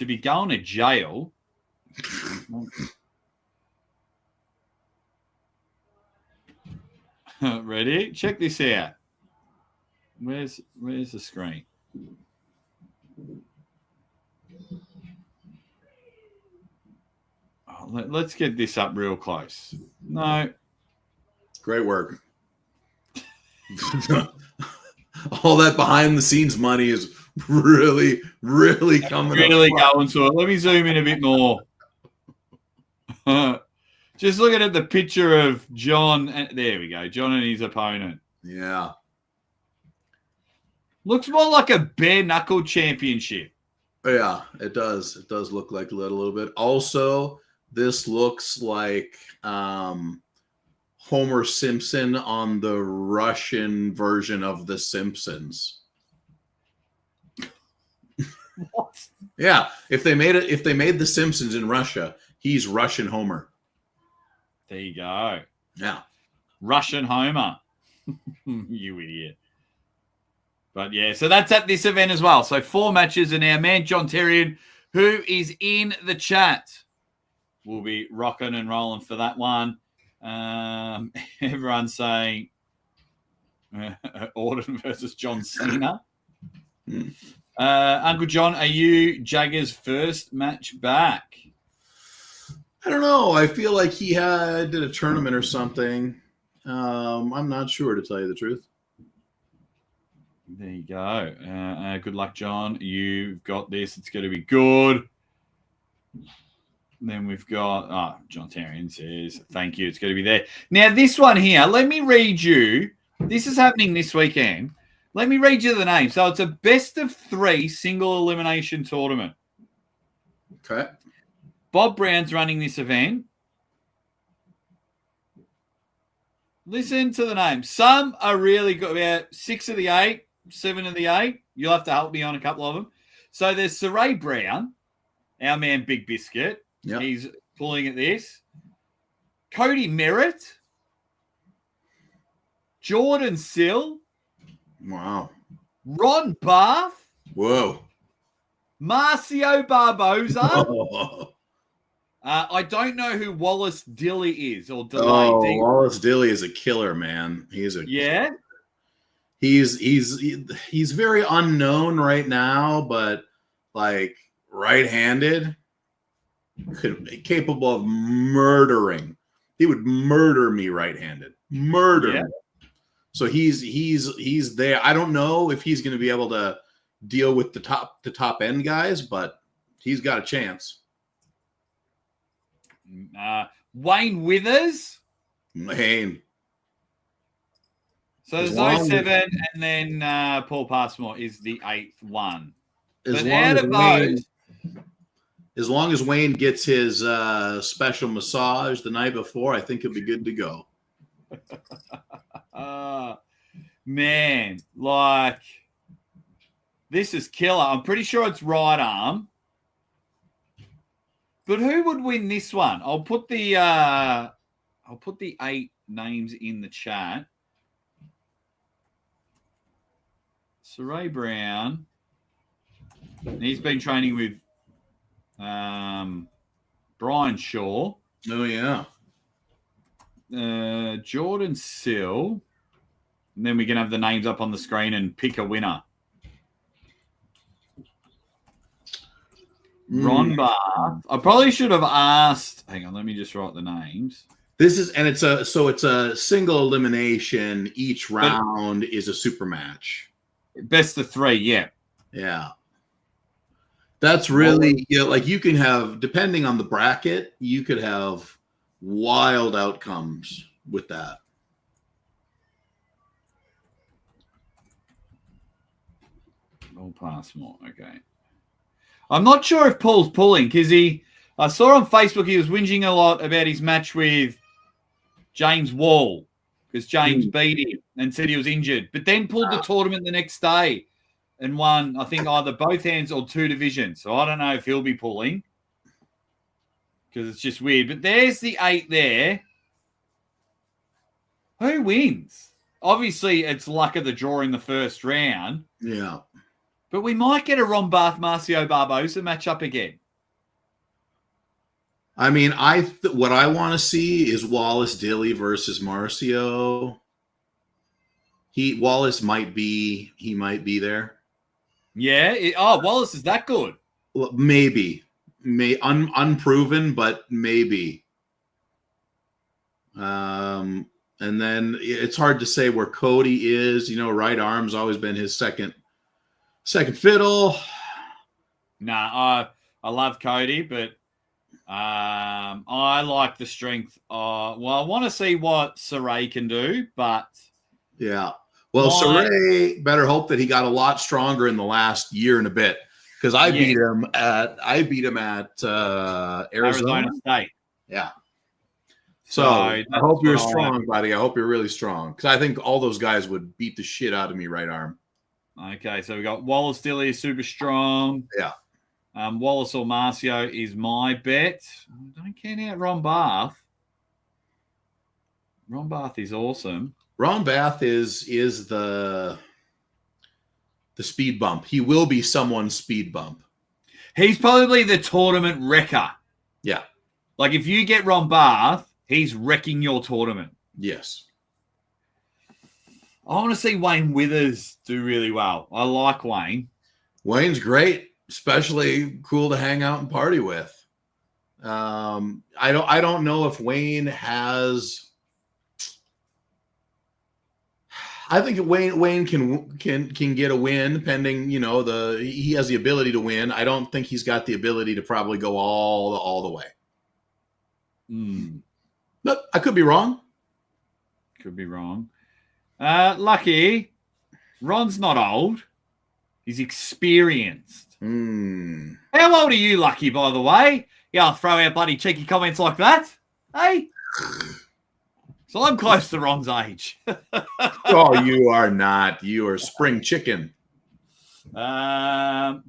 S1: be going to jail. Ready? Check this out. Where's the screen? Let's get this up real close. No.
S2: Great work. All that behind the scenes money is really, really coming
S1: really going to it. Let me zoom in a bit more. Just looking at the picture of John. There we go. John and his opponent.
S2: Yeah.
S1: Looks more like a bare knuckle championship.
S2: Yeah, it does. It does look like that a little bit. Also, this looks like Homer Simpson on the Russian version of The Simpsons.
S1: What?
S2: Yeah, if they made The Simpsons in Russia, he's Russian Homer.
S1: There you go.
S2: Yeah.
S1: Russian Homer. You idiot. But yeah, so that's at this event as well. So 4 matches, and our man John Terrian who is in the chat. We'll be rocking and rolling for that one. Everyone's saying Orton versus John Cena. Uncle John, are you Jagger's first match back?
S2: I don't know. I feel like he did a tournament or something. I'm not sure, to tell you the truth.
S1: There you go. Good luck, John. You've got this. It's going to be good. Then we've got, John Tarian says, thank you. It's going to be there. Now, this one here, let me read you. This is happening this weekend. Let me read you the name. So it's a best of 3 single elimination tournament.
S2: Okay.
S1: Bob Brown's running this event. Listen to the names. Some are really good. About 6 of the 8, 7 of the 8. You'll have to help me on a couple of them. So there's Saray Brown, our man Big Biscuit.
S2: Yep.
S1: He's pulling at this. Cody Merritt. Jordan Sill.
S2: Wow.
S1: Ron Barth.
S2: Whoa.
S1: Marcio Barboza.
S2: Oh,
S1: I don't know who Wallace Dilly is or Delay.
S2: Wallace Dilly is a killer, man. He's he's very unknown right now, but like right-handed, capable of murdering. He would murder me right-handed. Murder. Yeah. So he's there. I don't know if he's going to be able to deal with the top end guys, but he's got a chance.
S1: Wayne Withers.
S2: Wayne.
S1: So there's 07, and then Paul Passmore is the 8th one. But out of those,
S2: as long as Wayne gets his special massage the night before, I think he'll be good to go.
S1: Man, like this is killer. I'm pretty sure it's right arm. But who would win this one? I'll put the 8 names in the chat. Saray Brown. He's been training with Brian Shaw.
S2: Oh yeah.
S1: Jordan Sill. And then we can have the names up on the screen and pick a winner. Ron Barth. I probably should have asked. Hang on, let me just write the names.
S2: It's a single elimination. Each round is a super match.
S1: Best of 3, yeah.
S2: Yeah. That's really, like you can have, depending on the bracket, you could have wild outcomes with that.
S1: Paul Passmore, okay. I'm not sure if Paul's pulling because I saw on Facebook he was whinging a lot about his match with James Wall because James beat him and said he was injured, but then pulled the tournament the next day and won, I think, either both hands or 2 divisions. So I don't know if he'll be pulling because it's just weird. But there's the 8 there. Who wins? Obviously, it's luck of the draw in the first round.
S2: Yeah.
S1: But we might get a Ron Barth, Marcio Barboza matchup again.
S2: I mean, what I want to see is Wallace Dilly versus Marcio. Wallace might be there.
S1: Yeah. Wallace is that good?
S2: Well, maybe. Unproven, but maybe. And then it's hard to say where Cody is. Right arm's always been his second fiddle.
S1: Nah, I love Cody, but I like the strength. I want to see what Saray can do, but
S2: yeah. Well, Saray better hope that he got a lot stronger in the last year and a bit because I beat him at Arizona
S1: State.
S2: Yeah. So I hope you're strong, buddy. I hope you're really strong because I think all those guys would beat the shit out of me right arm.
S1: Okay, so we got Wallace Dilly is super strong.
S2: Yeah.
S1: Wallace or Marcio is my bet. Don't count out Ron Barth. Ron Barth is awesome.
S2: Ron Barth is the speed bump. He will be someone's speed bump.
S1: He's probably the tournament wrecker.
S2: Yeah.
S1: Like if you get Ron Barth, he's wrecking your tournament.
S2: Yes.
S1: I want to see Wayne Withers do really well. I like Wayne.
S2: Wayne's great, especially cool to hang out and party with. I don't know if Wayne has. I think Wayne can get a win pending, he has the ability to win. I don't think he's got the ability to probably go all the way. But I could be wrong.
S1: Could be wrong. Lucky, Ron's not old. He's experienced. How old are you, Lucky, by the way? Yeah, I'll throw out bloody cheeky comments like that. Hey? So I'm close to Ron's age.
S2: Oh, you are not. You are spring chicken.
S1: So I'll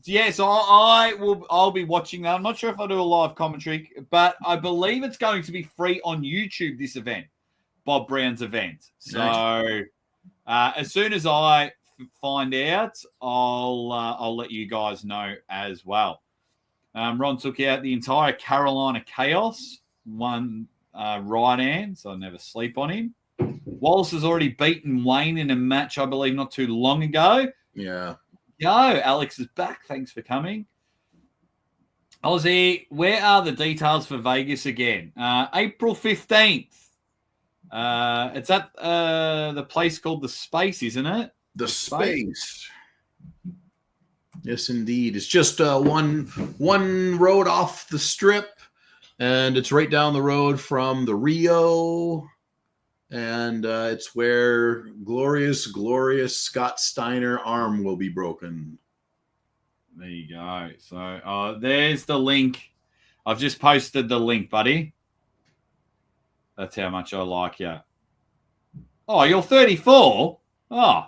S1: be watching that. I'm not sure if I'll do a live commentary, but I believe it's going to be free on YouTube, this event, Bob Brown's event. So
S2: Nice.
S1: As soon as I find out, I'll let you guys know as well. Ron took out the entire Carolina Chaos, one right hand, so I never sleep on him. Wallace has already beaten Wayne in a match, I believe, not too long ago.
S2: Yeah.
S1: Alex is back. Thanks for coming. Ozzy, where are the details for Vegas again? April 15th. It's at the place called The Space, isn't it?
S2: The Space. Yes, indeed. It's just one road off the strip, and it's right down the road from the Rio, and it's where glorious Scott Steiner arm will be broken.
S1: There you go. So there's the link. I've just posted the link, buddy. That's how much I like you. Oh, you're 34? Oh,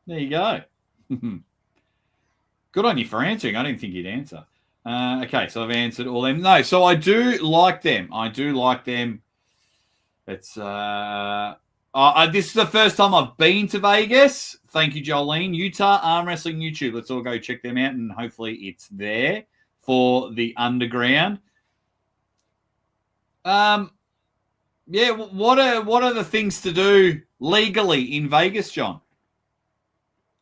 S1: there you go. Good on you for answering. I didn't think you'd answer. Okay, so I've answered all them. No, so I do like them. It's this is the first time I've been to Vegas. Thank you, Jolene. Utah Arm Wrestling YouTube. Let's all go check them out, and hopefully it's there for the underground. Yeah, what are the things to do legally in Vegas, John?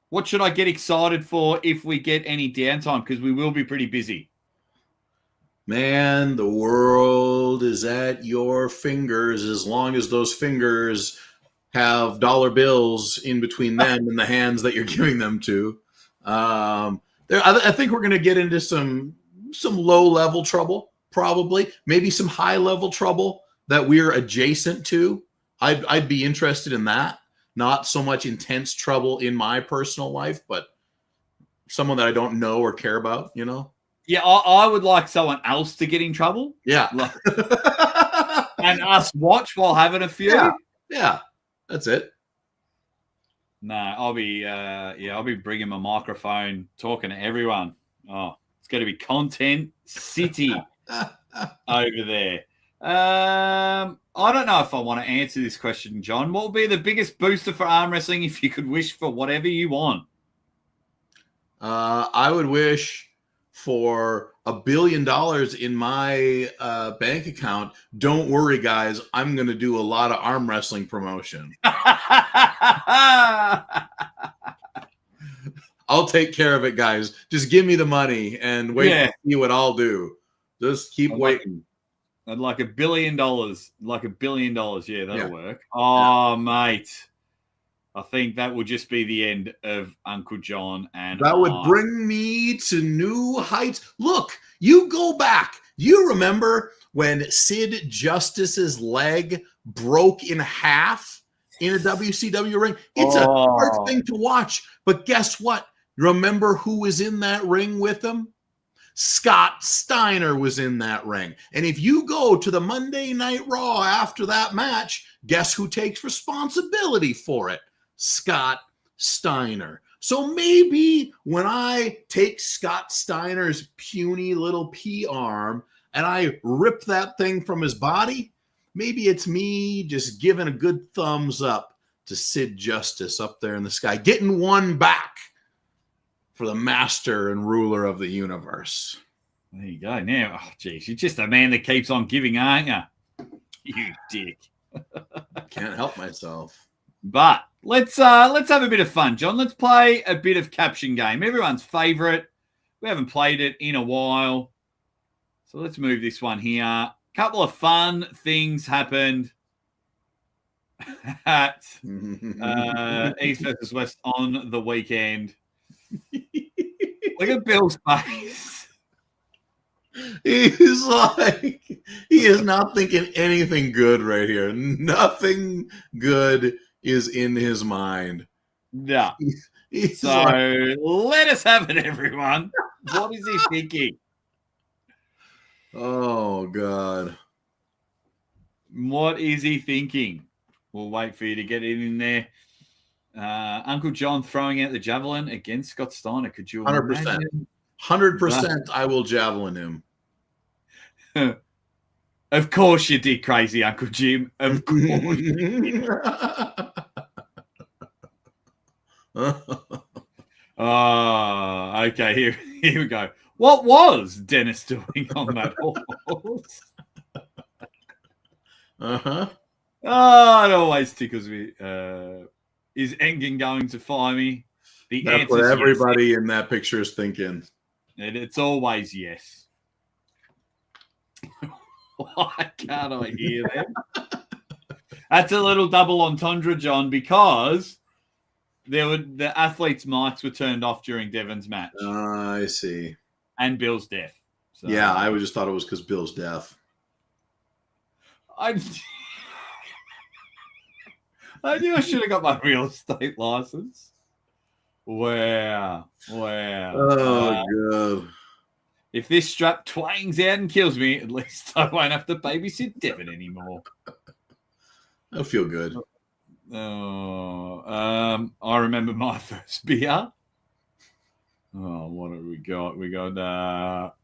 S1: What should I get excited for if we get any downtime? Because we will be pretty busy.
S2: Man, the world is at your fingers as long as those fingers have dollar bills in between them and the hands that you're giving them to. I think we're going to get into some low-level trouble, probably. Maybe some high-level trouble that we're adjacent to. I'd be interested in that. Not so much intense trouble in my personal life, but someone that I don't know or care about,
S1: Yeah, I would like someone else to get in trouble.
S2: Yeah.
S1: And us watch while having a few.
S2: Yeah. That's it.
S1: No, I'll be bringing my microphone, talking to everyone. Oh, it's going to be content city over there. I don't know if I want to answer this question, John. What would be the biggest booster for arm wrestling if you could wish for whatever you want?
S2: I would wish for $1 billion in my bank account. Don't worry, guys. I'm going to do a lot of arm wrestling promotion. I'll take care of it, guys. Just give me the money and wait to see what I'll do. Just keep waiting.
S1: I'd like $1 billion. Like $1 billion. Yeah, that'll work. Oh, mate. I think that would just be the end of Uncle John. And
S2: that would bring me to new heights. Look, you go back. You remember when Sid Justice's leg broke in half in a WCW ring? It's a hard thing to watch. But guess what? Remember who was in that ring with him? Scott Steiner was in that ring. And if you go to the Monday Night Raw after that match, guess who takes responsibility for it? Scott Steiner. So maybe when I take Scott Steiner's puny little pea arm and I rip that thing from his body, maybe it's me just giving a good thumbs up to Sid Justice up there in the sky, getting one back for the master and ruler of the universe.
S1: There you go. Now, oh, geez, you're just a man that keeps on giving, aren't you? You dick.
S2: Can't help myself.
S1: But let's have a bit of fun, John. Let's play a bit of Caption game. Everyone's favorite. We haven't played it in a while. So let's move this one here. Couple of fun things happened at East versus West on the weekend. Look at Bill's face.
S2: He's like, he is not thinking anything good right here. Nothing good is in his mind.
S1: Yeah.
S2: He's
S1: So
S2: like,
S1: let us have it, everyone. What is he thinking?
S2: oh, God.
S1: What is he thinking? We'll wait for you to get it in there. Uncle John throwing out the javelin against Scott Steiner. Could you
S2: 100%.
S1: imagine?
S2: 100% I will javelin him.
S1: Of course you did, crazy Uncle Jim. Of course you did. Oh, okay. Here we go. What was Dennis doing on that horse?
S2: Uh-huh.
S1: Oh, it always tickles me. Is Engen going to fire me?
S2: That's what everybody in that picture is thinking.
S1: And it's always yes. Why can't I hear them? That's a little double entendre, John, because the athletes' mics were turned off during Devon's match.
S2: I see.
S1: And Bill's deaf. So,
S2: yeah, I just thought it was because Bill's deaf.
S1: I knew I should have got my real estate license. Wow.
S2: Oh, God.
S1: If this strap twangs out and kills me, at least I won't have to babysit Devon anymore.
S2: I feel good.
S1: Oh, I remember my first beer. Oh, what have we got? We got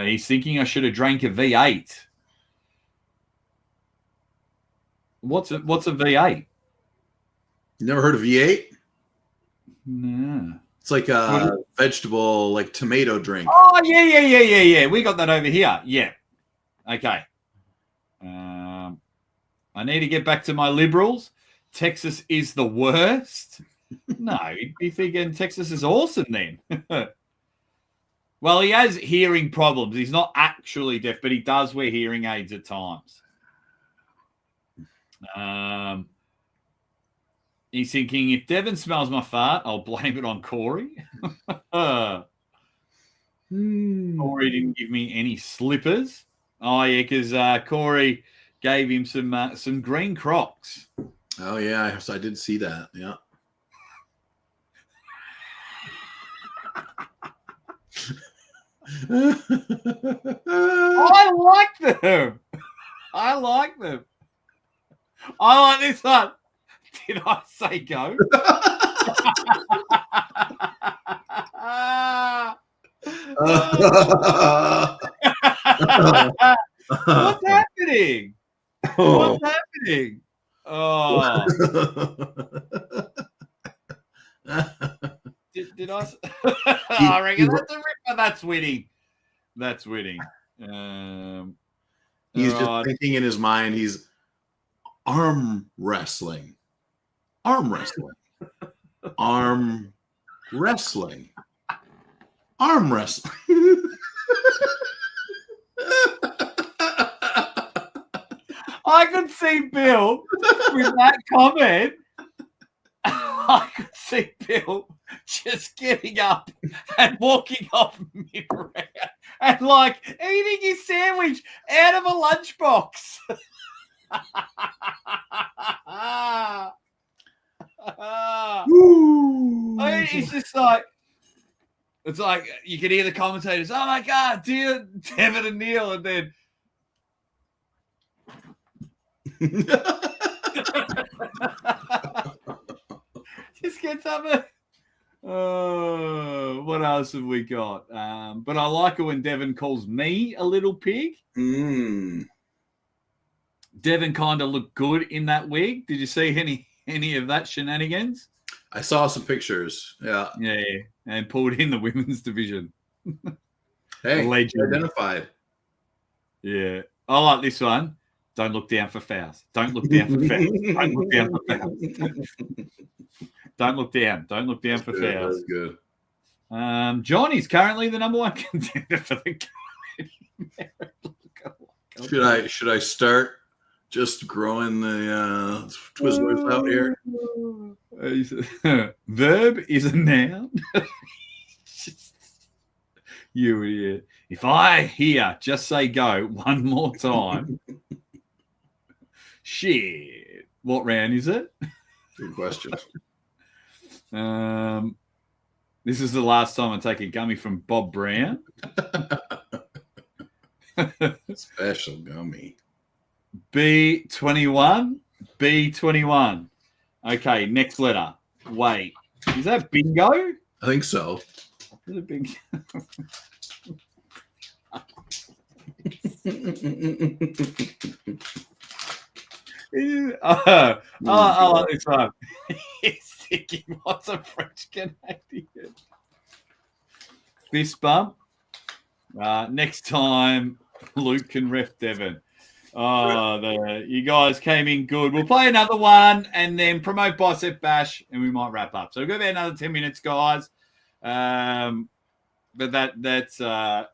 S1: he's thinking I should have drank a V8. What's a V8?
S2: You never heard of V8?
S1: No.
S2: It's like a vegetable, like tomato drink.
S1: Oh, yeah. We got that over here. Yeah. Okay. I need to get back to my liberals. Texas is the worst. No, you'd be thinking Texas is awesome then. Well, he has hearing problems. He's not actually deaf, but he does wear hearing aids at times. He's thinking, if Devon smells my fart, I'll blame it on Corey. Corey didn't give me any slippers. Oh, yeah, because Corey gave him some green Crocs.
S2: Oh, yeah, I did see that, yeah.
S1: I like them. I like this one. Did I say go? What's happening? What's happening? Oh. Did I? I reckon that's a ripper. That's winning. That's winning.
S2: He's just thinking in his mind, he's arm wrestling. Arm wrestling. Arm wrestling. Arm wrestling.
S1: I could see Bill with that comment. I could see Bill just getting up and walking off mid-round and like eating his sandwich out of a lunchbox. I mean, it's just like, it's like you can hear the commentators, oh my God, dear Devon and Neil, and then just gets up and what else have we got? But I like it when Devon calls me a little pig. Devon kind of looked good in that wig. Did you see any of that shenanigans?
S2: I saw some pictures. Yeah.
S1: Yeah. And pulled in the women's division.
S2: Hey,
S1: legend.
S2: Identified.
S1: Yeah. I like this one. Don't look down for fouls. Don't look down for fouls. Don't look down for fouls. Don't look down. Don't look down for fouls.
S2: That's good.
S1: John is currently the number one contender for the
S2: Should I start just growing the Twizzlers out here?
S1: Verb is a noun. You idiot. If I hear just say go one more time. Shit. What round is it?
S2: Good question.
S1: This is the last time I take a gummy from Bob Brown.
S2: Special gummy.
S1: B21. B21. Okay, next letter. Wait. Is that bingo?
S2: I think so.
S1: Is it bingo? I like this one. He's thinking, what's a French Canadian? Fist bump. Next time, Luke can ref Devon. You guys came in good. We'll play another one and then promote Bicep Bash, and we might wrap up. So we've got about another 10 minutes, guys. But that's that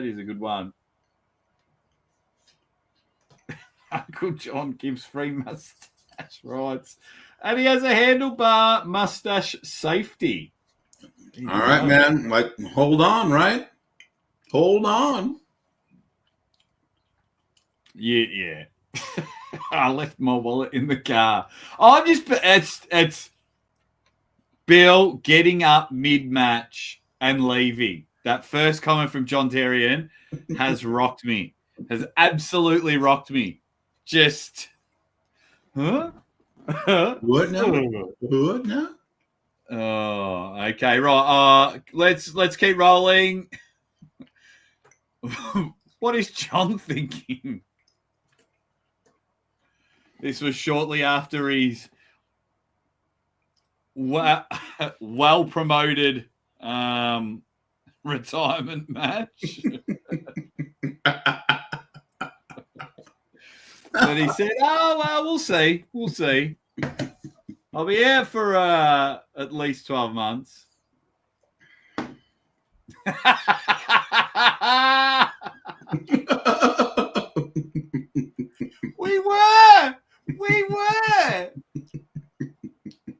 S1: is a good one. Uncle John gives free mustache rides, and he has a handlebar mustache safety.
S2: All right, man. Like, hold on, right? Hold on.
S1: Yeah. I left my wallet in the car. It's Bill getting up mid-match and leaving. That first comment from John Terrian has rocked me. Has absolutely rocked me. Just, huh?
S2: What now? What now?
S1: Oh, okay, right. Let's keep rolling. What is John thinking? This was shortly after his well promoted retirement match. But he said, "Oh well, we'll see. We'll see. I'll be out for at least 12 months." We were.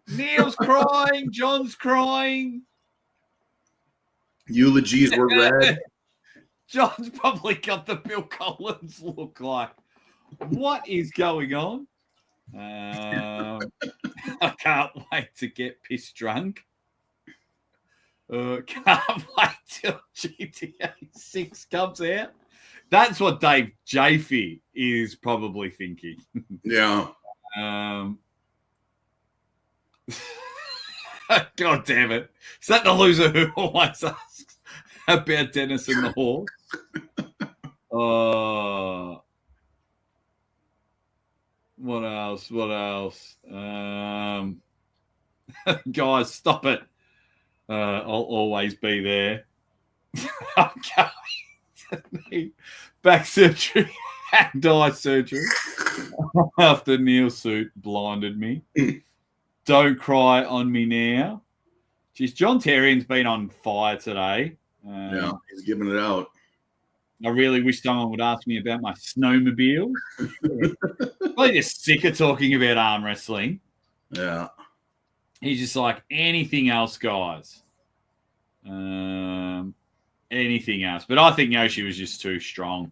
S1: Neil's crying. John's crying.
S2: Eulogies were read.
S1: John's probably got the Bill Collins look like. What is going on? I can't wait to get pissed drunk. Can't wait till GTA 6 comes out. That's what Dave Jaffe is probably thinking.
S2: Yeah.
S1: God damn it. Is that the loser who always asks about Dennis and the horse? What else? Guys, stop it. I'll always be there. I'm going to need back surgery and eye surgery after Neil's suit blinded me. Don't cry on me now. Geez, John Terrian's been on fire today.
S2: Yeah, he's giving it out.
S1: I really wish someone would ask me about my snowmobile. I'm just sick of talking about arm wrestling.
S2: Yeah.
S1: He's just like, anything else, guys. Anything else. But I think Yoshi was just too strong.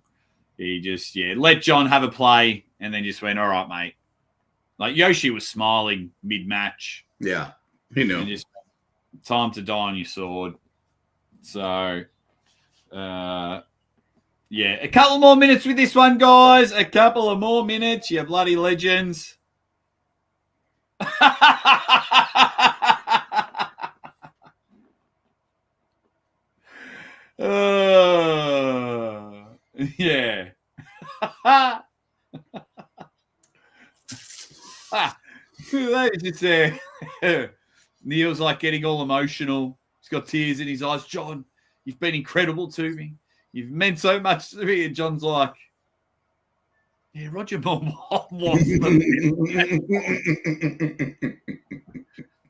S1: He just, let John have a play and then just went, all right, mate. Like, Yoshi was smiling mid-match.
S2: Yeah, he knew.
S1: And just, time to die on your sword. So, a couple more minutes with this one, guys. A couple of more minutes. You bloody legends. Yeah. That is just Neil's like getting all emotional. He's got tears in his eyes. John, you've been incredible to me. You've meant so much to me. And John's like, yeah, Roger Moore was the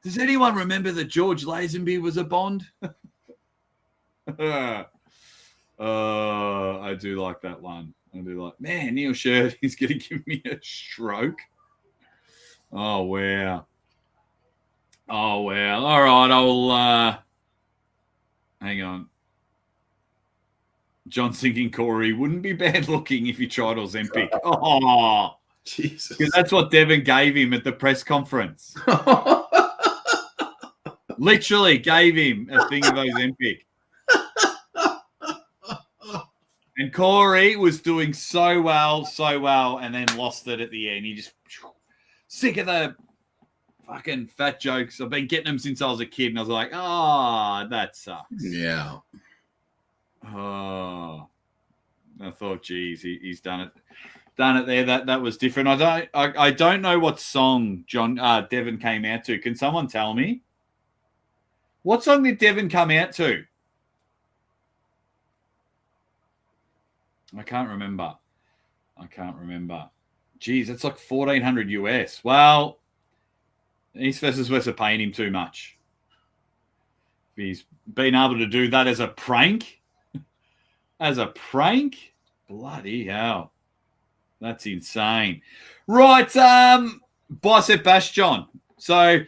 S1: Does anyone remember that George Lazenby was a Bond? I do like that one. I do like, man, Neil Shirt is going to give me a stroke. Oh, wow. Oh, wow. All right, I'll hang on. John's thinking Corey wouldn't be bad looking if he tried Ozempic. Oh,
S2: Jesus.
S1: Because that's what Devin gave him at the press conference. Literally gave him a thing of Ozempic. And Corey was doing so well, and then lost it at the end. He just sick of the fucking fat jokes. I've been getting them since I was a kid, and I was like, oh, that sucks.
S2: Yeah.
S1: Oh, I thought, geez, he's done it there. That was different. I don't know what song Devin came out to. Can someone tell me? What song did Devin come out to? I can't remember. Geez, that's like $1,400 US. Well, East versus West are paying him too much. He's been able to do that as a prank. Bloody hell. That's insane. Right, Bicep Bash, John. So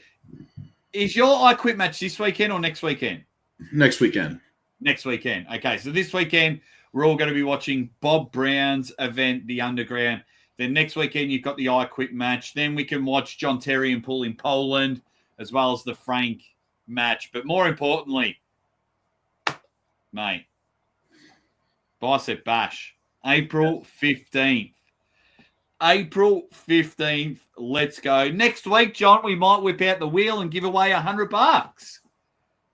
S1: is your I Quit match this weekend or next weekend?
S2: Next weekend.
S1: Okay, so this weekend we're all going to be watching Bob Brown's event, The Underground. Then next weekend you've got the I Quit match. Then we can watch John Terry and Paul in Poland, as well as the Frank match. But more importantly, mate, Bicep Bash, April 15th. Let's go. Next week, John, we might whip out the wheel and give away $100.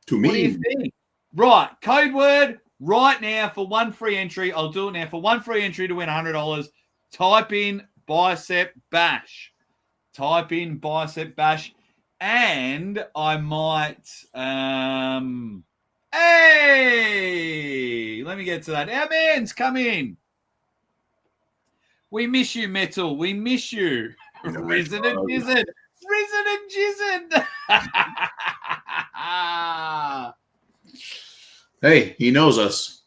S2: To me.
S1: What do you think? Right. Code word right now for one free entry. I'll do it now. For one free entry to win $100, type in Bicep Bash. And I might... Hey! Let me get to that. Our man's come in. We miss you, Metal. We miss you. Risen and Jizzard.
S2: Hey, he knows us.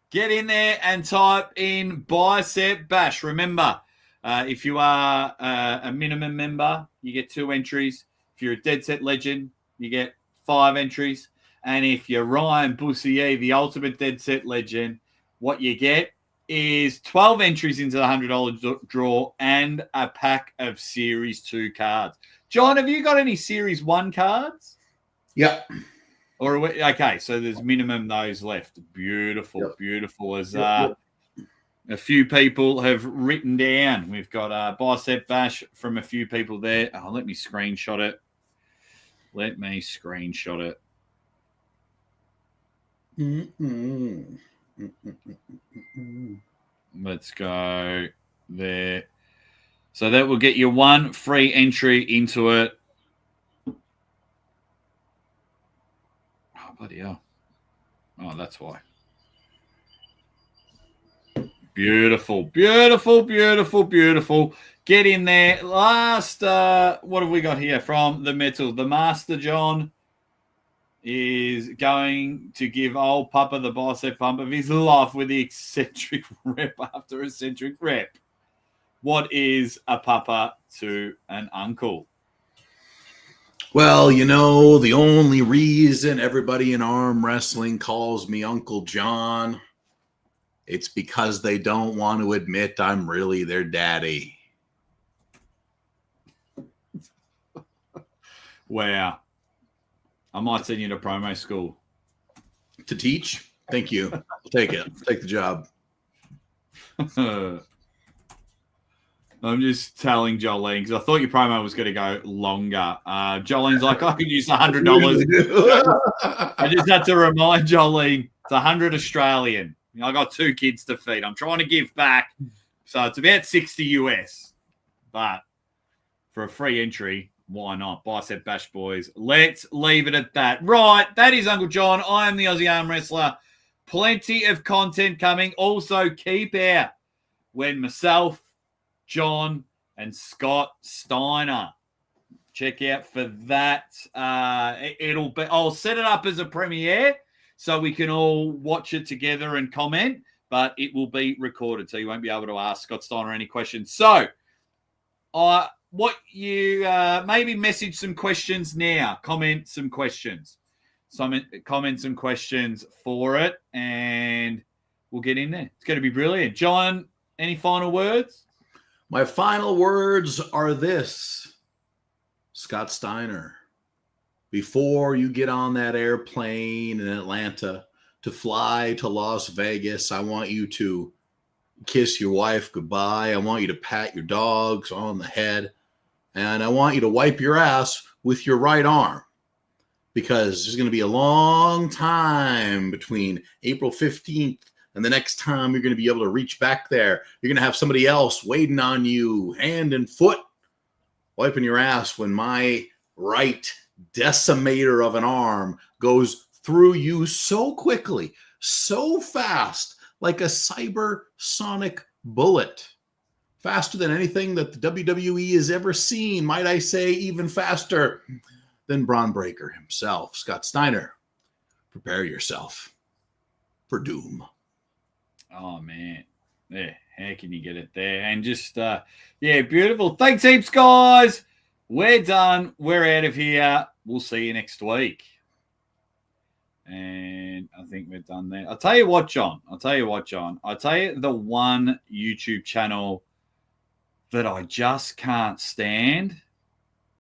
S1: Get in there and type in Bicep Bash. Remember, if you are a minimum member, you get 2 entries. If you're a Dead Set Legend, you get 5 entries. And if you're Ryan Busier, the ultimate Dead Set Legend, what you get is 12 entries into the $100 draw and a pack of Series 2 cards. John, have you got any Series 1 cards?
S2: Yep.
S1: Okay, so there's minimum those left. Beautiful. As a few people have written down. We've got Bicep Bash from a few people there. Oh, let me screenshot it. Let's go there. So that will get you 1 free entry into it. Oh, bloody hell. Oh, that's why. Beautiful. Get in there. Last, what have we got here from the Metal? The Master John is going to give old Papa the bicep pump of his life with the eccentric rep after eccentric rep. What is a papa to an uncle?
S2: Well, the only reason everybody in arm wrestling calls me Uncle John, it's because they don't want to admit I'm really their daddy.
S1: Wow. I might send you to promo school.
S2: To teach? Thank you. I'll take it. I'll take the job.
S1: I'm just telling Jolene, because I thought your promo was going to go longer. Jolene's like, I could use $100. I just had to remind Jolene, it's 100 Australian. I got 2 kids to feed. I'm trying to give back. So it's about 60 US. But for a free entry, why not? Bicep Bash, boys. Let's leave it at that. Right, that is Uncle John. I am the Aussie Arm Wrestler. Plenty of content coming. Also, keep out when myself, John, and Scott Steiner check out for that. It'll be. I'll set it up as a premiere so we can all watch it together and comment. But it will be recorded, so you won't be able to ask Scott Steiner any questions. So, what you maybe message some questions now. Comment some questions. Comment some questions for it, and we'll get in there. It's going to be brilliant. John, any final words?
S2: My final words are this, Scott Steiner. Before you get on that airplane in Atlanta to fly to Las Vegas, I want you to kiss your wife goodbye. I want you to pat your dogs on the head. And I want you to wipe your ass with your right arm. Because there's going to be a long time between April 15th and the next time you're going to be able to reach back there. You're going to have somebody else waiting on you, hand and foot, wiping your ass when my right decimator of an arm goes through you so quickly, so fast, like a cybersonic bullet. Faster than anything that the WWE has ever seen. Might I say even faster than Braun Breaker himself. Scott Steiner, prepare yourself for doom.
S1: Oh, man. Yeah, how can you get it there? And just, beautiful. Thanks heaps, guys. We're done. We're out of here. We'll see you next week. And I think we're done there. I'll tell you what, John. I'll tell you the one YouTube channel that I just can't stand